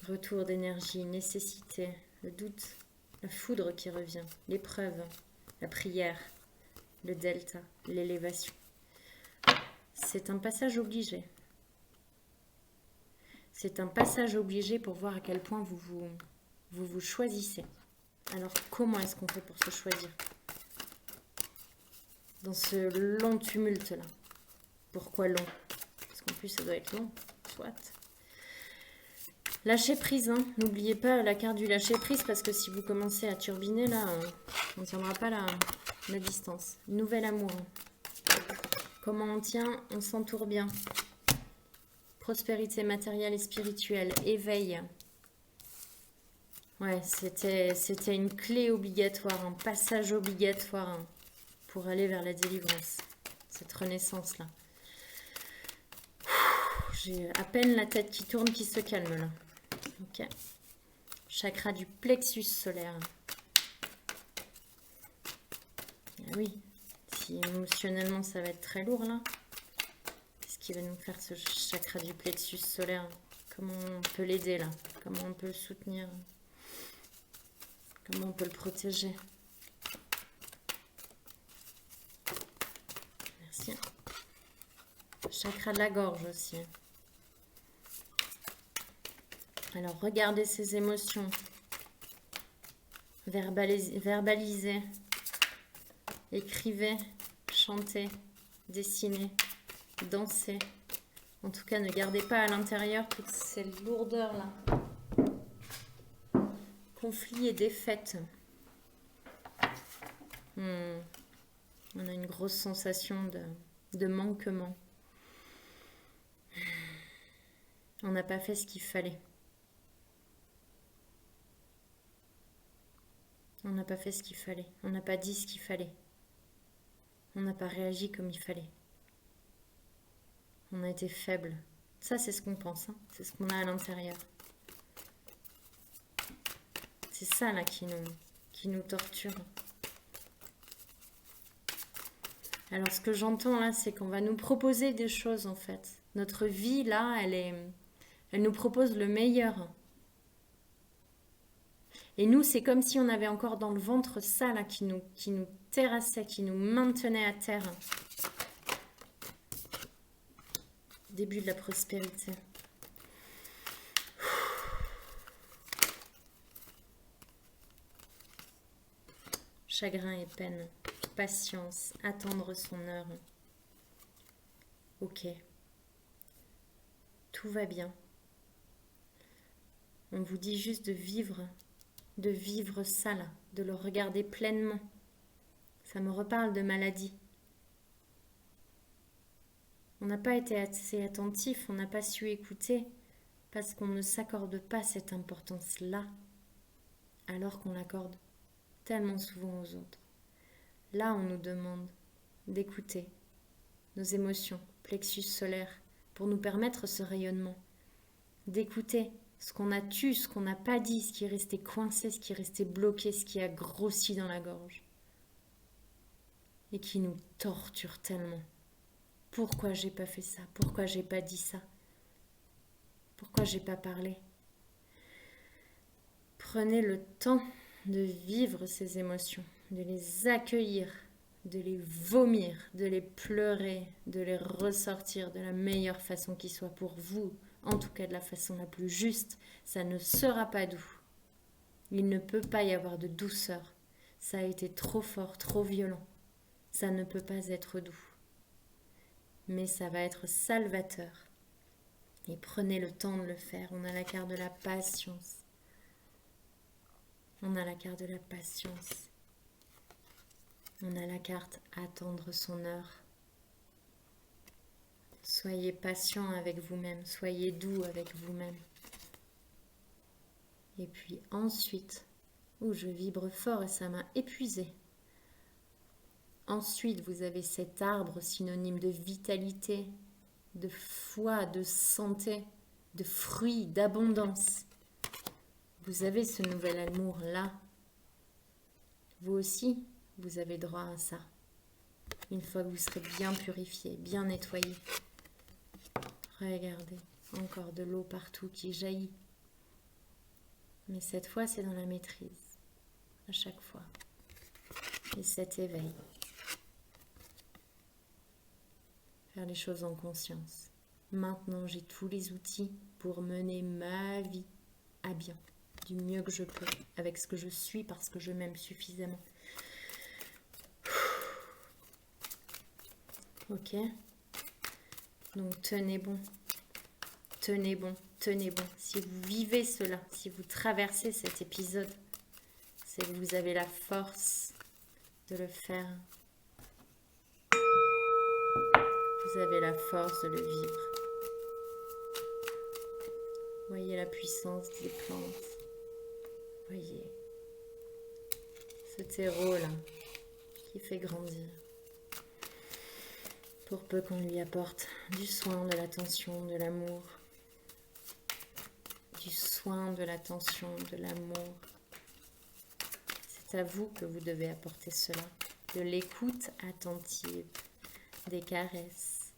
Retour d'énergie, nécessité, le doute, la foudre qui revient, l'épreuve, la prière, le delta, l'élévation. C'est un passage obligé. C'est un passage obligé pour voir à quel point vous choisissez. Alors comment est-ce qu'on fait pour se choisir dans ce long tumulte-là? Pourquoi long? Parce qu'en plus ça doit être long, soit. Lâcher prise, hein. N'oubliez pas la carte du lâcher prise parce que si vous commencez à turbiner là, on ne tiendra pas la distance. Nouvel amour. Comment on tient? On s'entoure bien. Prospérité matérielle et spirituelle. Éveil. Ouais, c'était une clé obligatoire, un passage obligatoire pour aller vers la délivrance. Cette renaissance-là. J'ai à peine la tête qui tourne, qui se calme là. Ok. Chakra du plexus solaire. Ah oui, si émotionnellement ça va être très lourd là. Qu'est-ce qui va nous faire ce chakra du plexus solaire? Comment on peut l'aider là? Comment on peut le soutenir? Comment on peut le protéger? Merci. Chakra de la gorge aussi. Alors, regardez ces émotions. Verbalisez. Écrivez, chantez, dessinez, dansez. En tout cas, ne gardez pas à l'intérieur toutes ces lourdeurs-là. Conflits et défaites. On a une grosse sensation de manquement. On n'a pas fait ce qu'il fallait. On n'a pas fait ce qu'il fallait. On n'a pas dit ce qu'il fallait. On n'a pas réagi comme il fallait. On a été faible. Ça, c'est ce qu'on pense. Hein. C'est ce qu'on a à l'intérieur. C'est ça, là, qui nous torture. Alors, ce que j'entends, là, c'est qu'on va nous proposer des choses, en fait. Notre vie, là, elle nous propose le meilleur. Et nous, c'est comme si on avait encore dans le ventre ça, là, qui nous terrassait, qui nous maintenait à terre. Début de la prospérité. Chagrin et peine. Patience. Attendre son heure. Ok. Tout va bien. On vous dit juste de vivre ça là, de le regarder pleinement. Ça me reparle de maladie. On n'a pas été assez attentif, on n'a pas su écouter, parce qu'on ne s'accorde pas cette importance-là, alors qu'on l'accorde tellement souvent aux autres. Là, on nous demande d'écouter nos émotions, plexus solaire, pour nous permettre ce rayonnement, d'écouter ce qu'on a tué, ce qu'on n'a pas dit, ce qui est resté coincé, ce qui est resté bloqué, ce qui a grossi dans la gorge et qui nous torture tellement. Pourquoi j'ai pas fait ça? Pourquoi j'ai pas dit ça? Pourquoi j'ai pas parlé? Prenez le temps de vivre ces émotions, de les accueillir, de les vomir, de les pleurer, de les ressortir de la meilleure façon qui soit pour vous, en tout cas de la façon la plus juste. Ça ne sera pas doux. Il ne peut pas y avoir de douceur. Ça a été trop fort, trop violent. Ça ne peut pas être doux. Mais ça va être salvateur. Et prenez le temps de le faire. On a la carte de la patience. On a la carte de la patience. On a la carte attendre son heure. Soyez patient avec vous-même, soyez doux avec vous-même. Et puis ensuite, je vibre fort et ça m'a épuisé. Ensuite, vous avez cet arbre synonyme de vitalité, de foi, de santé, de fruits, d'abondance. Vous avez ce nouvel amour-là. Vous aussi, vous avez droit à ça. Une fois que vous serez bien purifié, bien nettoyé. Regardez, encore de l'eau partout qui jaillit. Mais cette fois, c'est dans la maîtrise. À chaque fois. Et cet éveil. Faire les choses en conscience. Maintenant, j'ai tous les outils pour mener ma vie à bien. Du mieux que je peux. Avec ce que je suis parce que je m'aime suffisamment. Ok? Donc tenez bon. Tenez bon, tenez bon. Si vous vivez cela, si vous traversez cet épisode, c'est que vous avez la force de le faire. Vous avez la force de le vivre. Voyez la puissance des plantes. Voyez ce terreau-là qui fait grandir. Pour peu qu'on lui apporte du soin, de l'attention, de l'amour. Du soin, de l'attention, de l'amour. C'est à vous que vous devez apporter cela. De l'écoute attentive, des caresses,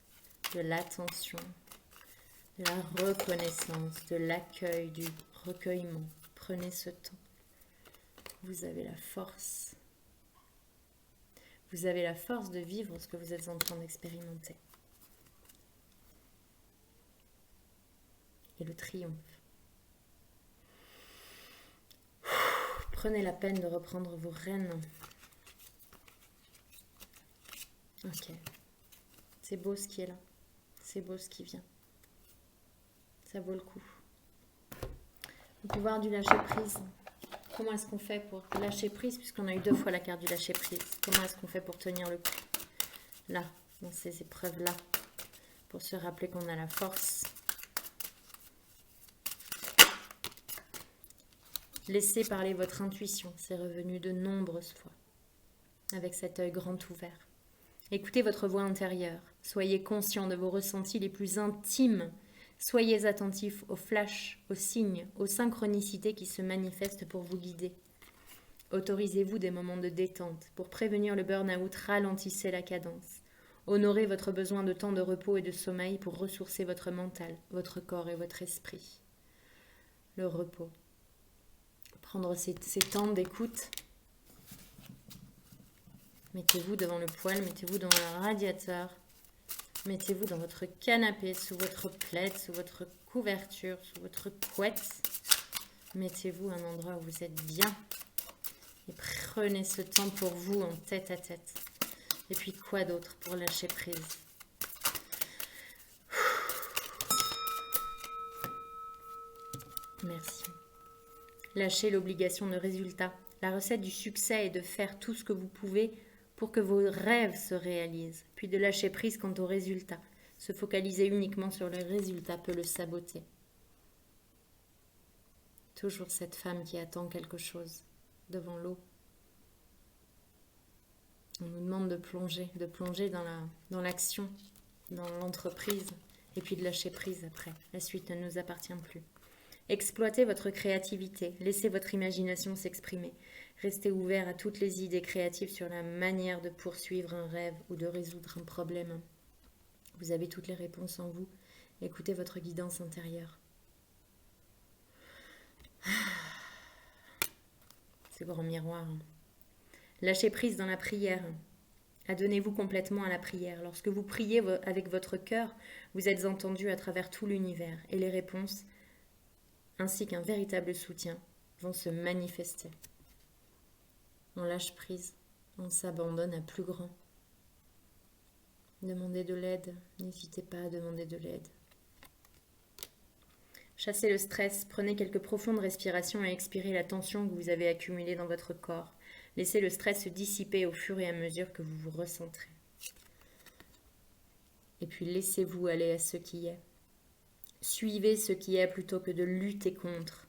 de l'attention, de la reconnaissance, de l'accueil, du recueillement. Prenez ce temps. Vous avez la force. Vous avez la force de vivre ce que vous êtes en train d'expérimenter. Et le triomphe. Prenez la peine de reprendre vos rênes. Ok. C'est beau ce qui est là. C'est beau ce qui vient. Ça vaut le coup. Le pouvoir du lâcher prise. Comment est-ce qu'on fait pour lâcher prise, puisqu'on a eu 2 fois la carte du lâcher prise? Comment est-ce qu'on fait pour tenir le coup? Là, dans ces épreuves-là, pour se rappeler qu'on a la force. Laissez parler votre intuition, c'est revenu de nombreuses fois, avec cet œil grand ouvert. Écoutez votre voix intérieure, soyez conscient de vos ressentis les plus intimes, soyez attentifs aux flashs, aux signes, aux synchronicités qui se manifestent pour vous guider. Autorisez-vous des moments de détente. Pour prévenir le burn-out, ralentissez la cadence. Honorez votre besoin de temps de repos et de sommeil pour ressourcer votre mental, votre corps et votre esprit. Le repos. Prendre ces temps d'écoute. Mettez-vous devant le poêle, mettez-vous devant le radiateur. Mettez-vous dans votre canapé, sous votre plaid, sous votre couverture, sous votre couette. Mettez-vous à un endroit où vous êtes bien. Et prenez ce temps pour vous en tête à tête. Et puis quoi d'autre pour lâcher prise? Merci. Lâchez l'obligation de résultat. La recette du succès est de faire tout ce que vous pouvez pour que vos rêves se réalisent. Puis de lâcher prise quant au résultat. Se focaliser uniquement sur le résultat peut le saboter. Toujours cette femme qui attend quelque chose devant l'eau. On nous demande de plonger dans l'action. dans l'entreprise et puis de lâcher prise après. La suite ne nous appartient plus. Exploitez votre créativité, laissez votre imagination s'exprimer. Restez ouvert à toutes les idées créatives sur la manière de poursuivre un rêve ou de résoudre un problème. Vous avez toutes les réponses en vous. Écoutez votre guidance intérieure. Ce grand miroir. Lâchez prise dans la prière. Adonnez-vous complètement à la prière. Lorsque vous priez avec votre cœur, vous êtes entendu à travers tout l'univers et les réponses, ainsi qu'un véritable soutien, vont se manifester. On lâche prise, on s'abandonne à plus grand. Demandez de l'aide, n'hésitez pas à demander de l'aide. Chassez le stress, prenez quelques profondes respirations et expirez la tension que vous avez accumulée dans votre corps. Laissez le stress se dissiper au fur et à mesure que vous vous recentrez. Et puis laissez-vous aller à ce qui est. Suivez ce qui est plutôt que de lutter contre.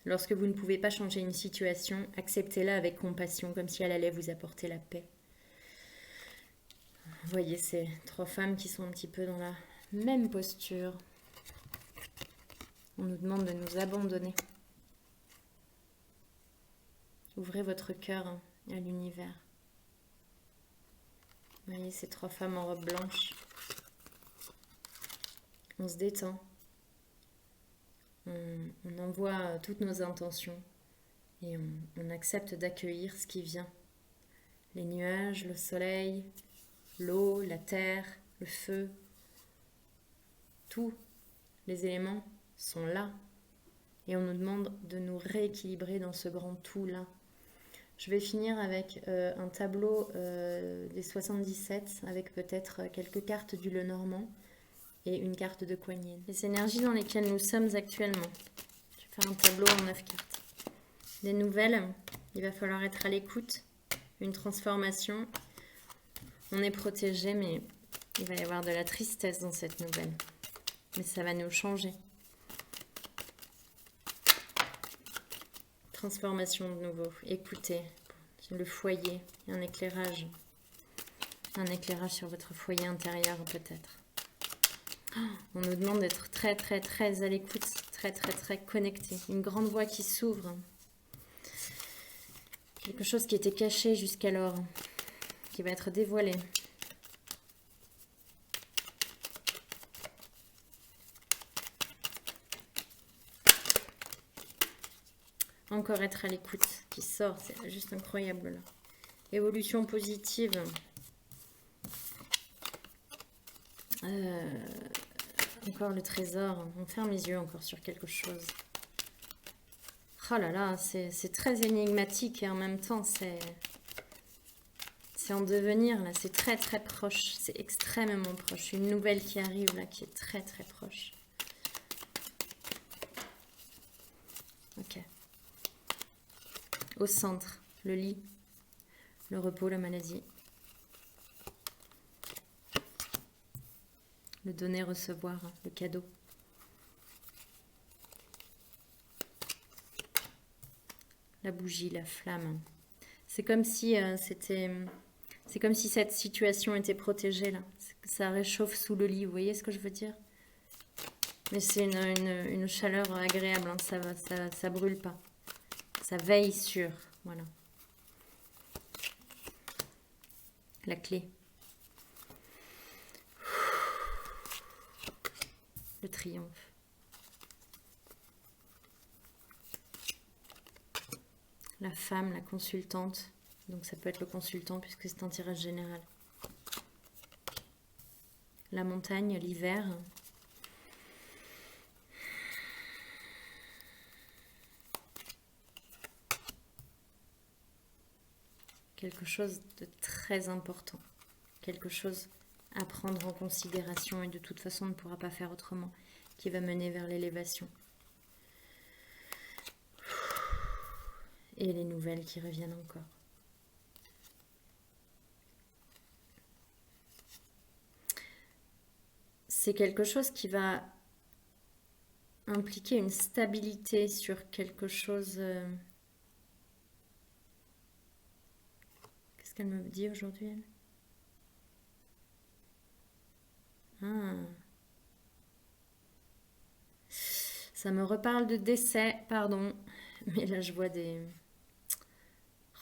Lorsque vous ne pouvez pas changer une situation, acceptez-la avec compassion, comme si elle allait vous apporter la paix. Vous voyez ces 3 femmes qui sont un petit peu dans la même posture. On nous demande de nous abandonner. Ouvrez votre cœur à l'univers. Vous voyez ces 3 femmes en robe blanche. On se détend. On envoie toutes nos intentions et on accepte d'accueillir ce qui vient. Les nuages, le soleil, l'eau, la terre, le feu. Tous les éléments sont là. Et on nous demande de nous rééquilibrer dans ce grand tout-là. Je vais finir avec un tableau des 77, avec peut-être quelques cartes du Lenormand et une carte de Kuan Yin. Les énergies dans lesquelles nous sommes actuellement. Je vais faire un tableau en 9 cartes. Des nouvelles, il va falloir être à l'écoute. Une transformation. On est protégé, mais il va y avoir de la tristesse dans cette nouvelle. Mais ça va nous changer. Transformation de nouveau. Écoutez, le foyer, un éclairage sur votre foyer intérieur peut-être. On nous demande d'être très très très à l'écoute, très très très connecté. Une grande voie qui s'ouvre. Quelque chose qui était caché jusqu'alors, qui va être dévoilé. Encore être à l'écoute qui sort, c'est juste incroyable là. Évolution positive. Encore le trésor. On ferme les yeux encore sur quelque chose. Oh là là, c'est très énigmatique et en même temps c'est en devenir là. C'est très très proche. C'est extrêmement proche. Une nouvelle qui arrive là qui est très très proche. Ok. Au centre, le lit, le repos, la maladie. Le donner, recevoir, le cadeau. La bougie, la flamme. C'est comme si c'est comme si cette situation était protégée là. Ça réchauffe sous le lit, vous voyez ce que je veux dire? Mais c'est une chaleur agréable, hein. Ça brûle pas. Ça veille sur, voilà. La clé. Le triomphe. La femme, la consultante. Donc ça peut être le consultant puisque c'est un tirage général. La montagne, l'hiver. Quelque chose de très important. Quelque chose à prendre en considération et de toute façon on ne pourra pas faire autrement, qui va mener vers l'élévation. Et les nouvelles qui reviennent encore. C'est quelque chose qui va impliquer une stabilité sur quelque chose. Qu'est-ce qu'elle me dit aujourd'hui, elle ? Ah. Ça me reparle de décès, pardon. Mais là, je vois des...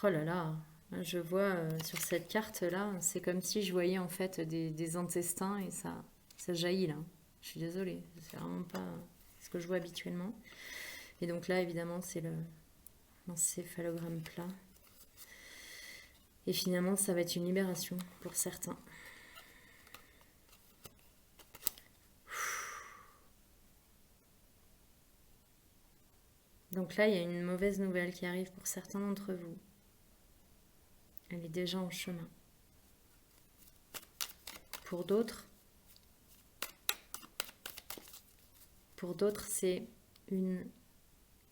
Oh là là, je vois sur cette carte-là, c'est comme si je voyais en fait des intestins et ça jaillit là. Je suis désolée, c'est vraiment pas ce que je vois habituellement. Et donc là, évidemment, c'est l'encéphalogramme plat. Et finalement, ça va être une libération pour certains. Donc là, il y a une mauvaise nouvelle qui arrive pour certains d'entre vous. Elle est déjà en chemin. Pour d'autres, c'est une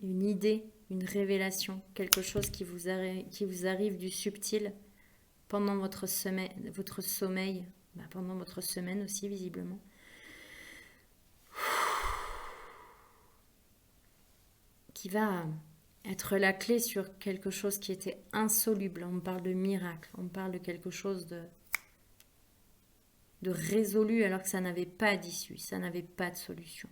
idée, une révélation, quelque chose qui vous arrive du subtil pendant votre sommeil, pendant votre semaine aussi visiblement. Qui va être la clé sur quelque chose qui était insoluble. On parle de miracle, on parle de quelque chose de résolu alors que ça n'avait pas d'issue, ça n'avait pas de solution.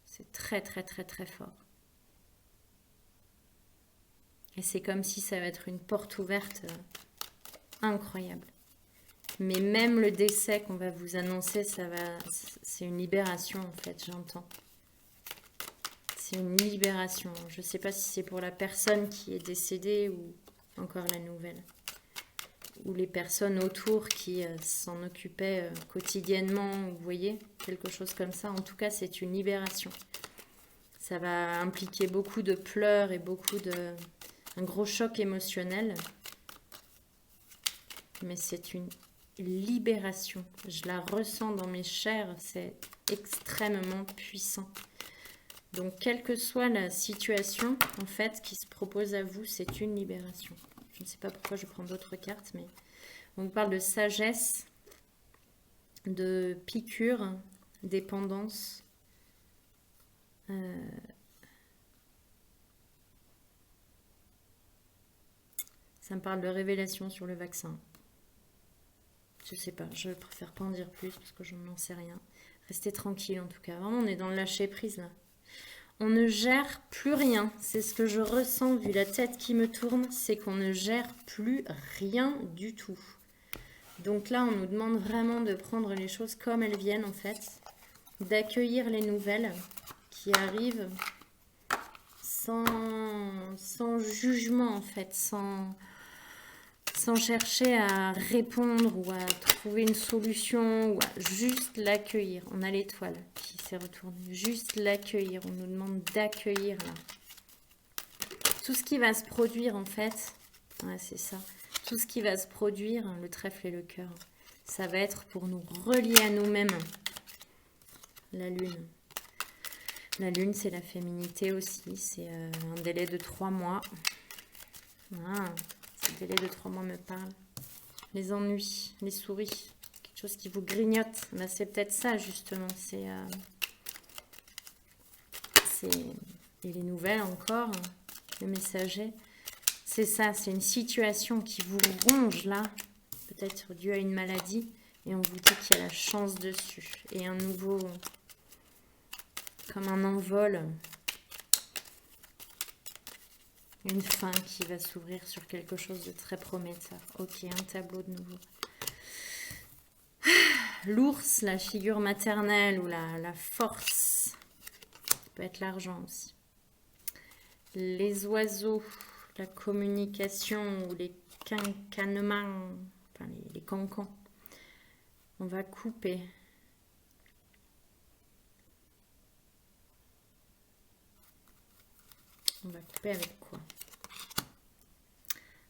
C'est très très très très fort. Et c'est comme si ça va être une porte ouverte incroyable. Mais même le décès qu'on va vous annoncer, c'est une libération en fait, j'entends. C'est une libération. Je ne sais pas si c'est pour la personne qui est décédée ou encore la nouvelle. Ou les personnes autour qui s'en occupaient quotidiennement, vous voyez, quelque chose comme ça. En tout cas, c'est une libération. Ça va impliquer beaucoup de pleurs et un gros choc émotionnel. Mais c'est une libération. Je la ressens dans mes chairs. C'est extrêmement puissant. Donc, quelle que soit la situation, en fait, qui se propose à vous, c'est une libération. Je ne sais pas pourquoi je prends d'autres cartes, mais on parle de sagesse, de piqûre, dépendance. Ça me parle de révélation sur le vaccin. Je sais pas, je préfère pas en dire plus parce que je n'en sais rien. Restez tranquille en tout cas. Vraiment, on est dans le lâcher prise là. On ne gère plus rien. C'est ce que je ressens vu la tête qui me tourne. C'est qu'on ne gère plus rien du tout. Donc là, on nous demande vraiment de prendre les choses comme elles viennent en fait. D'accueillir les nouvelles qui arrivent sans jugement en fait. Sans chercher à répondre ou à trouver une solution ou à juste l'accueillir. On a l'étoile qui s'est retournée. Juste l'accueillir. On nous demande d'accueillir là. Tout ce qui va se produire en fait, ouais, c'est ça. Tout ce qui va se produire, le trèfle et le cœur, ça va être pour nous relier à nous-mêmes. La lune. La lune, c'est la féminité aussi. C'est un délai de 3 mois. Ah. Ce délai de 3 mois me parle. Les ennuis, les souris, quelque chose qui vous grignote. Là, c'est peut-être ça, justement. Et les nouvelles encore, le messager. C'est ça, c'est une situation qui vous ronge, là. Peut-être dû à une maladie. Et on vous dit qu'il y a la chance dessus. Et un nouveau, comme un envol. Une fin qui va s'ouvrir sur quelque chose de très prometteur. Ok, un tableau de nouveau. L'ours, la figure maternelle ou la force. Ça peut être l'argent aussi. Les oiseaux, la communication ou les quincanements, enfin les cancans. On va couper. On va couper avec quoi?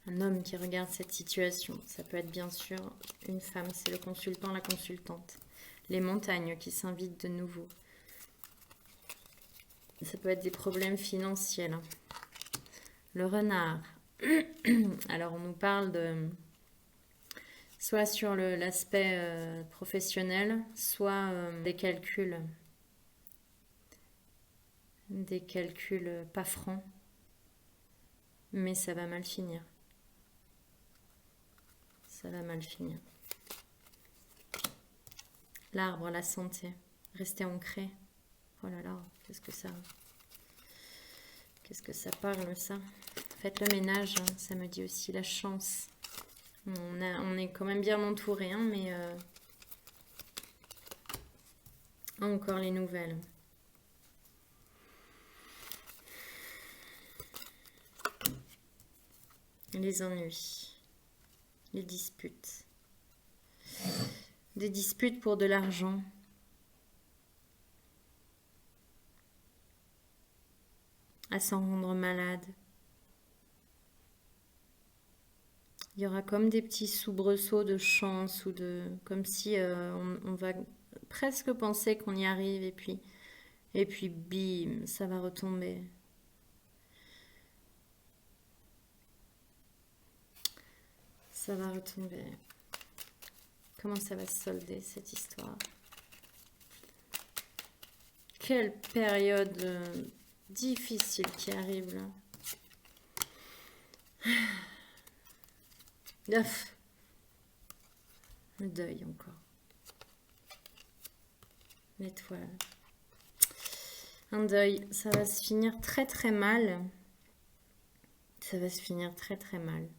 Un homme qui regarde cette situation. Ça peut être bien sûr une femme, c'est le consultant, la consultante. Les montagnes qui s'invitent de nouveau. Ça peut être des problèmes financiers. Là. Le renard. Alors on nous parle de... soit sur l'aspect professionnel, soit des calculs pas francs. Mais ça va mal finir. Ça va mal finir. L'arbre, la santé. Rester ancré. Oh là là, qu'est-ce que ça parle, ça. Faites le ménage, hein, ça me dit aussi la chance. On est quand même bien entouré, hein, mais encore les nouvelles. Les ennuis, les disputes. Des disputes pour de l'argent. À s'en rendre malade. Il y aura comme des petits soubresauts de chance ou de... Comme si on va presque penser qu'on y arrive et puis bim, ça va retomber. Ça va retomber. Comment ça va se solder cette histoire? Quelle période difficile qui arrive là. Le deuil encore. L'étoile. Un deuil, ça va se finir très très mal. Ça va se finir très très mal.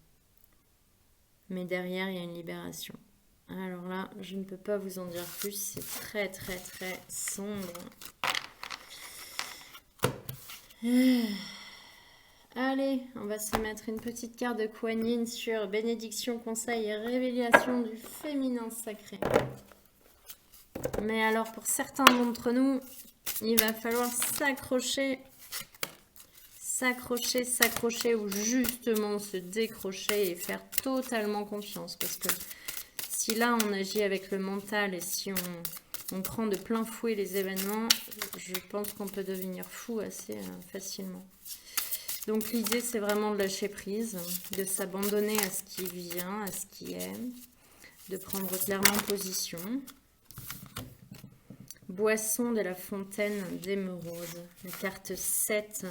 Mais derrière, il y a une libération. Alors là, je ne peux pas vous en dire plus. C'est très très très sombre. Allez, on va se mettre une petite carte de Kuan Yin sur bénédiction, conseil et révélation du féminin sacré. Mais alors, pour certains d'entre nous, il va falloir s'accrocher ou justement se décrocher et faire totalement confiance. Parce que si là, on agit avec le mental et si on prend de plein fouet les événements, je pense qu'on peut devenir fou assez facilement. Donc l'idée, c'est vraiment de lâcher prise, de s'abandonner à ce qui vient, à ce qui est, de prendre clairement position. Boisson de la fontaine d'émeraude. La carte 7,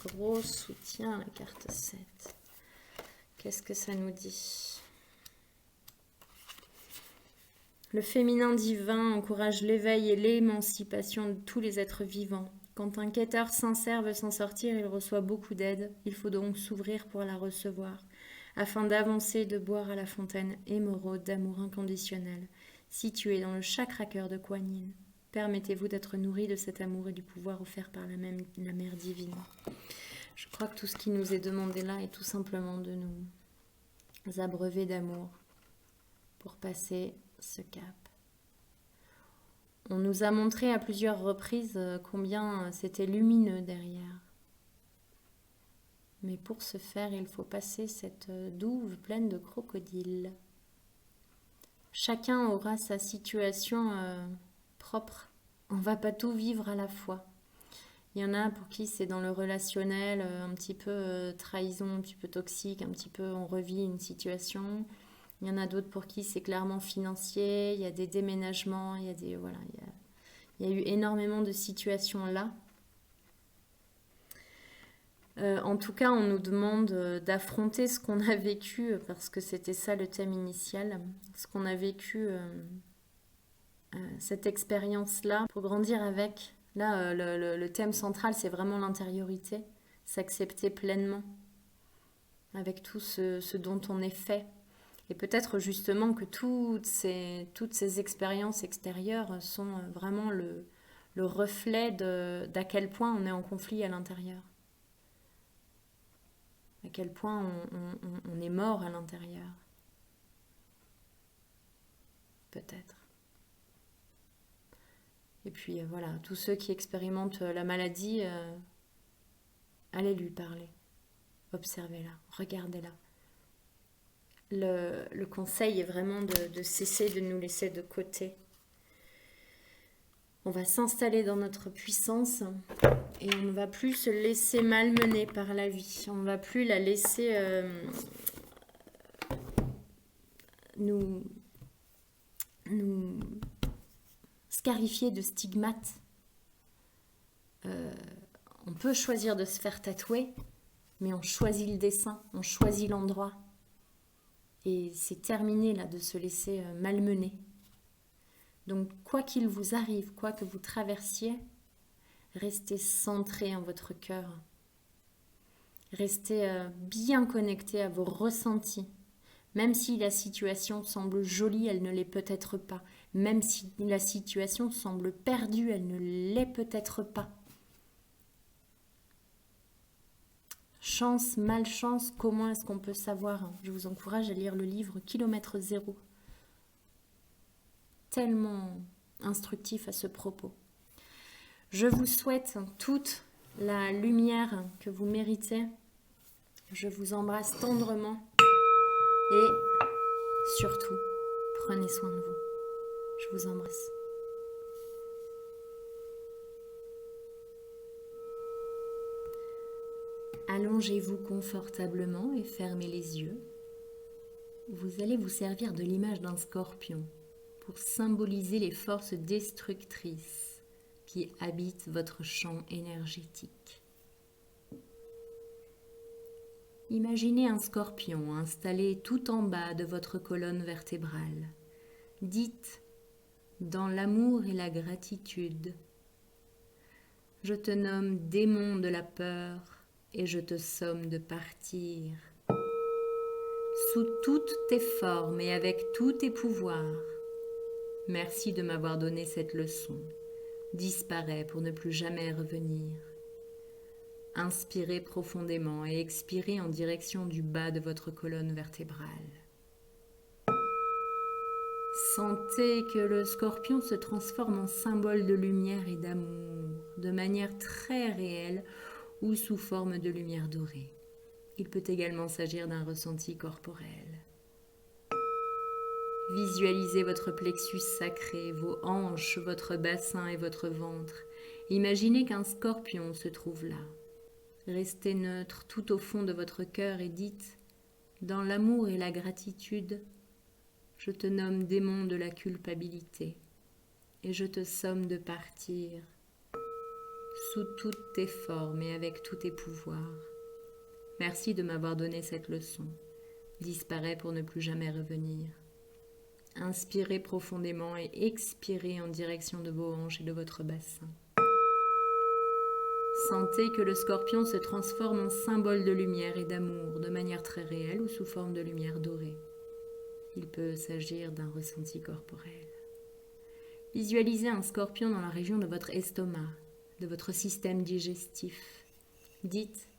gros soutien, la carte 7. Qu'est-ce que ça nous dit? Le féminin divin encourage l'éveil et l'émancipation de tous les êtres vivants. Quand un quêteur sincère veut s'en sortir, il reçoit beaucoup d'aide. Il faut donc s'ouvrir pour la recevoir, afin d'avancer et de boire à la fontaine émeraude d'amour inconditionnel, située dans le chakra-cœur de Kuan Yin. Permettez-vous d'être nourri de cet amour et du pouvoir offert par la mère divine. Je crois que tout ce qui nous est demandé là est tout simplement de nous abreuver d'amour pour passer ce cap. On nous a montré à plusieurs reprises combien c'était lumineux derrière. Mais pour ce faire, il faut passer cette douve pleine de crocodiles. Chacun aura sa situation propre. On ne va pas tout vivre à la fois. Il y en a pour qui c'est dans le relationnel, un petit peu trahison, un petit peu toxique, un petit peu on revit une situation. Il y en a d'autres pour qui c'est clairement financier, il y a des déménagements, il y a des voilà, il y a eu énormément de situations là. En tout cas, on nous demande d'affronter ce qu'on a vécu, parce que c'était ça le thème initial, ce qu'on a vécu, cette expérience-là, pour grandir avec. Là, le thème central, c'est vraiment l'intériorité, s'accepter pleinement avec tout ce dont on est fait. Et peut-être justement que toutes ces expériences extérieures sont vraiment le reflet d'à quel point on est en conflit à l'intérieur. À quel point on est mort à l'intérieur. Peut-être. Et puis voilà, tous ceux qui expérimentent la maladie, allez lui parler. Observez-la, regardez-la. Le conseil est vraiment de cesser de nous laisser de côté. On va s'installer dans notre puissance et on ne va plus se laisser malmener par la vie. On ne va plus la laisser nous scarifier de stigmates. On peut choisir de se faire tatouer, mais on choisit le dessin, on choisit l'endroit. Et c'est terminé là de se laisser malmener. Donc, quoi qu'il vous arrive, quoi que vous traversiez, restez centré en votre cœur. Restez bien connecté à vos ressentis. Même si la situation semble jolie, elle ne l'est peut-être pas. Même si la situation semble perdue, elle ne l'est peut-être pas. Chance, malchance, comment est-ce qu'on peut savoir? Je vous encourage à lire le livre Kilomètre Zéro. Tellement instructif à ce propos. Je vous souhaite toute la lumière que vous méritez. Je vous embrasse tendrement et surtout, prenez soin de vous. Je vous embrasse. Allongez-vous confortablement et fermez les yeux. Vous allez vous servir de l'image d'un scorpion pour symboliser les forces destructrices qui habitent votre champ énergétique. Imaginez un scorpion installé tout en bas de votre colonne vertébrale. Dites, dans l'amour et la gratitude, je te nomme démon de la peur et je te somme de partir. Sous toutes tes formes et avec tous tes pouvoirs, merci de m'avoir donné cette leçon. Disparais pour ne plus jamais revenir. Inspirez profondément et expirez en direction du bas de votre colonne vertébrale. Sentez que le scorpion se transforme en symbole de lumière et d'amour, de manière très réelle ou sous forme de lumière dorée. Il peut également s'agir d'un ressenti corporel. Visualisez votre plexus sacré, vos hanches, votre bassin et votre ventre. Imaginez qu'un scorpion se trouve là. Restez neutre tout au fond de votre cœur et dites, dans l'amour et la gratitude, je te nomme démon de la culpabilité et je te somme de partir sous toutes tes formes et avec tous tes pouvoirs. Merci de m'avoir donné cette leçon. Disparais pour ne plus jamais revenir. Inspirez profondément et expirez en direction de vos hanches et de votre bassin. Sentez que le scorpion se transforme en symbole de lumière et d'amour, de manière très réelle ou sous forme de lumière dorée. Il peut s'agir d'un ressenti corporel. Visualisez un scorpion dans la région de votre estomac, de votre système digestif. Dites,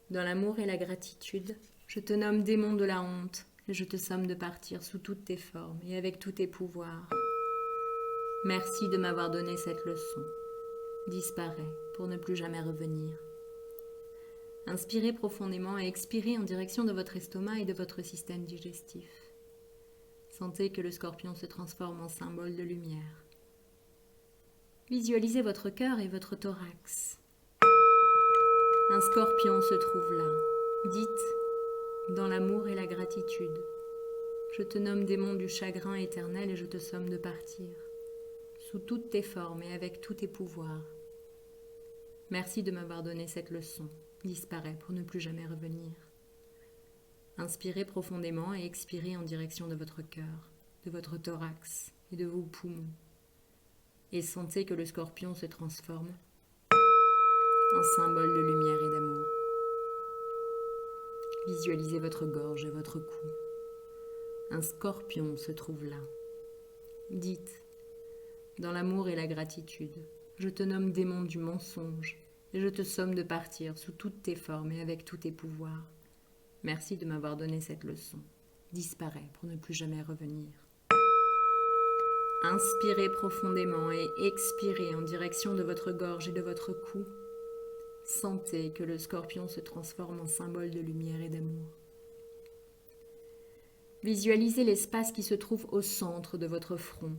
dans l'amour et la gratitude, je te nomme démon de la honte et je te somme de partir sous toutes tes formes et avec tous tes pouvoirs. Merci de m'avoir donné cette leçon. Disparais pour ne plus jamais revenir. Inspirez profondément et expirez en direction de votre estomac et de votre système digestif. Sentez que le scorpion se transforme en symbole de lumière. Visualisez votre cœur et votre thorax. Un scorpion se trouve là. Dites, dans l'amour et la gratitude, je te nomme démon du chagrin éternel et je te somme de partir, sous toutes tes formes et avec tous tes pouvoirs. Merci de m'avoir donné cette leçon. Disparais pour ne plus jamais revenir. Inspirez profondément et expirez en direction de votre cœur, de votre thorax et de vos poumons. Et sentez que le scorpion se transforme en symbole de lumière et d'amour. Visualisez votre gorge et votre cou. Un scorpion se trouve là. Dites, dans l'amour et la gratitude, je te nomme démon du mensonge et je te somme de partir sous toutes tes formes et avec tous tes pouvoirs. Merci de m'avoir donné cette leçon. Disparais pour ne plus jamais revenir. Inspirez profondément et expirez en direction de votre gorge et de votre cou. Sentez que le scorpion se transforme en symbole de lumière et d'amour. Visualisez l'espace qui se trouve au centre de votre front,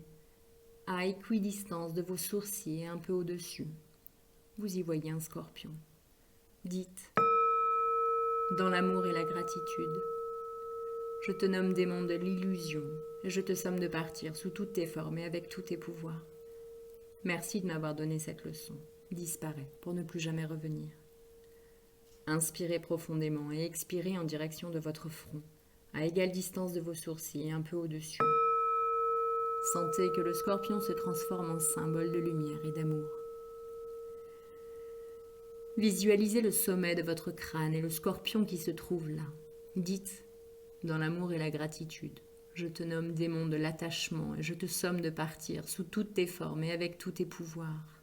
à équidistance de vos sourcils et un peu au-dessus. Vous y voyez un scorpion. Dites, dans l'amour et la gratitude, je te nomme démon de l'illusion et je te somme de partir sous toutes tes formes et avec tous tes pouvoirs. Merci de m'avoir donné cette leçon. Disparais pour ne plus jamais revenir. Inspirez profondément et expirez en direction de votre front, à égale distance de vos sourcils et un peu au-dessus. Sentez que le scorpion se transforme en symbole de lumière et d'amour. Visualisez le sommet de votre crâne et le scorpion qui se trouve là. Dites, dans l'amour et la gratitude, je te nomme démon de l'attachement et je te somme de partir sous toutes tes formes et avec tous tes pouvoirs.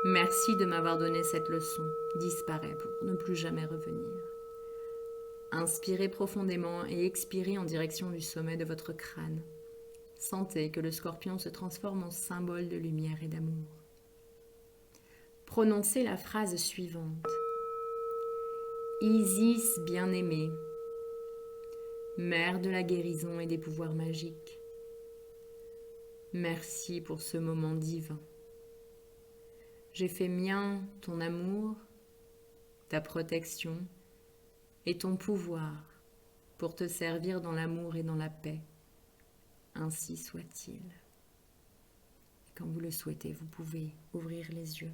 Merci de m'avoir donné cette leçon. Disparais pour ne plus jamais revenir. Inspirez profondément et expirez en direction du sommet de votre crâne. Sentez que le scorpion se transforme en symbole de lumière et d'amour. Prononcez la phrase suivante. Isis bien-aimée, mère de la guérison et des pouvoirs magiques, merci pour ce moment divin. J'ai fait mien ton amour, ta protection et ton pouvoir pour te servir dans l'amour et dans la paix. Ainsi soit-il. Quand vous le souhaitez, vous pouvez ouvrir les yeux.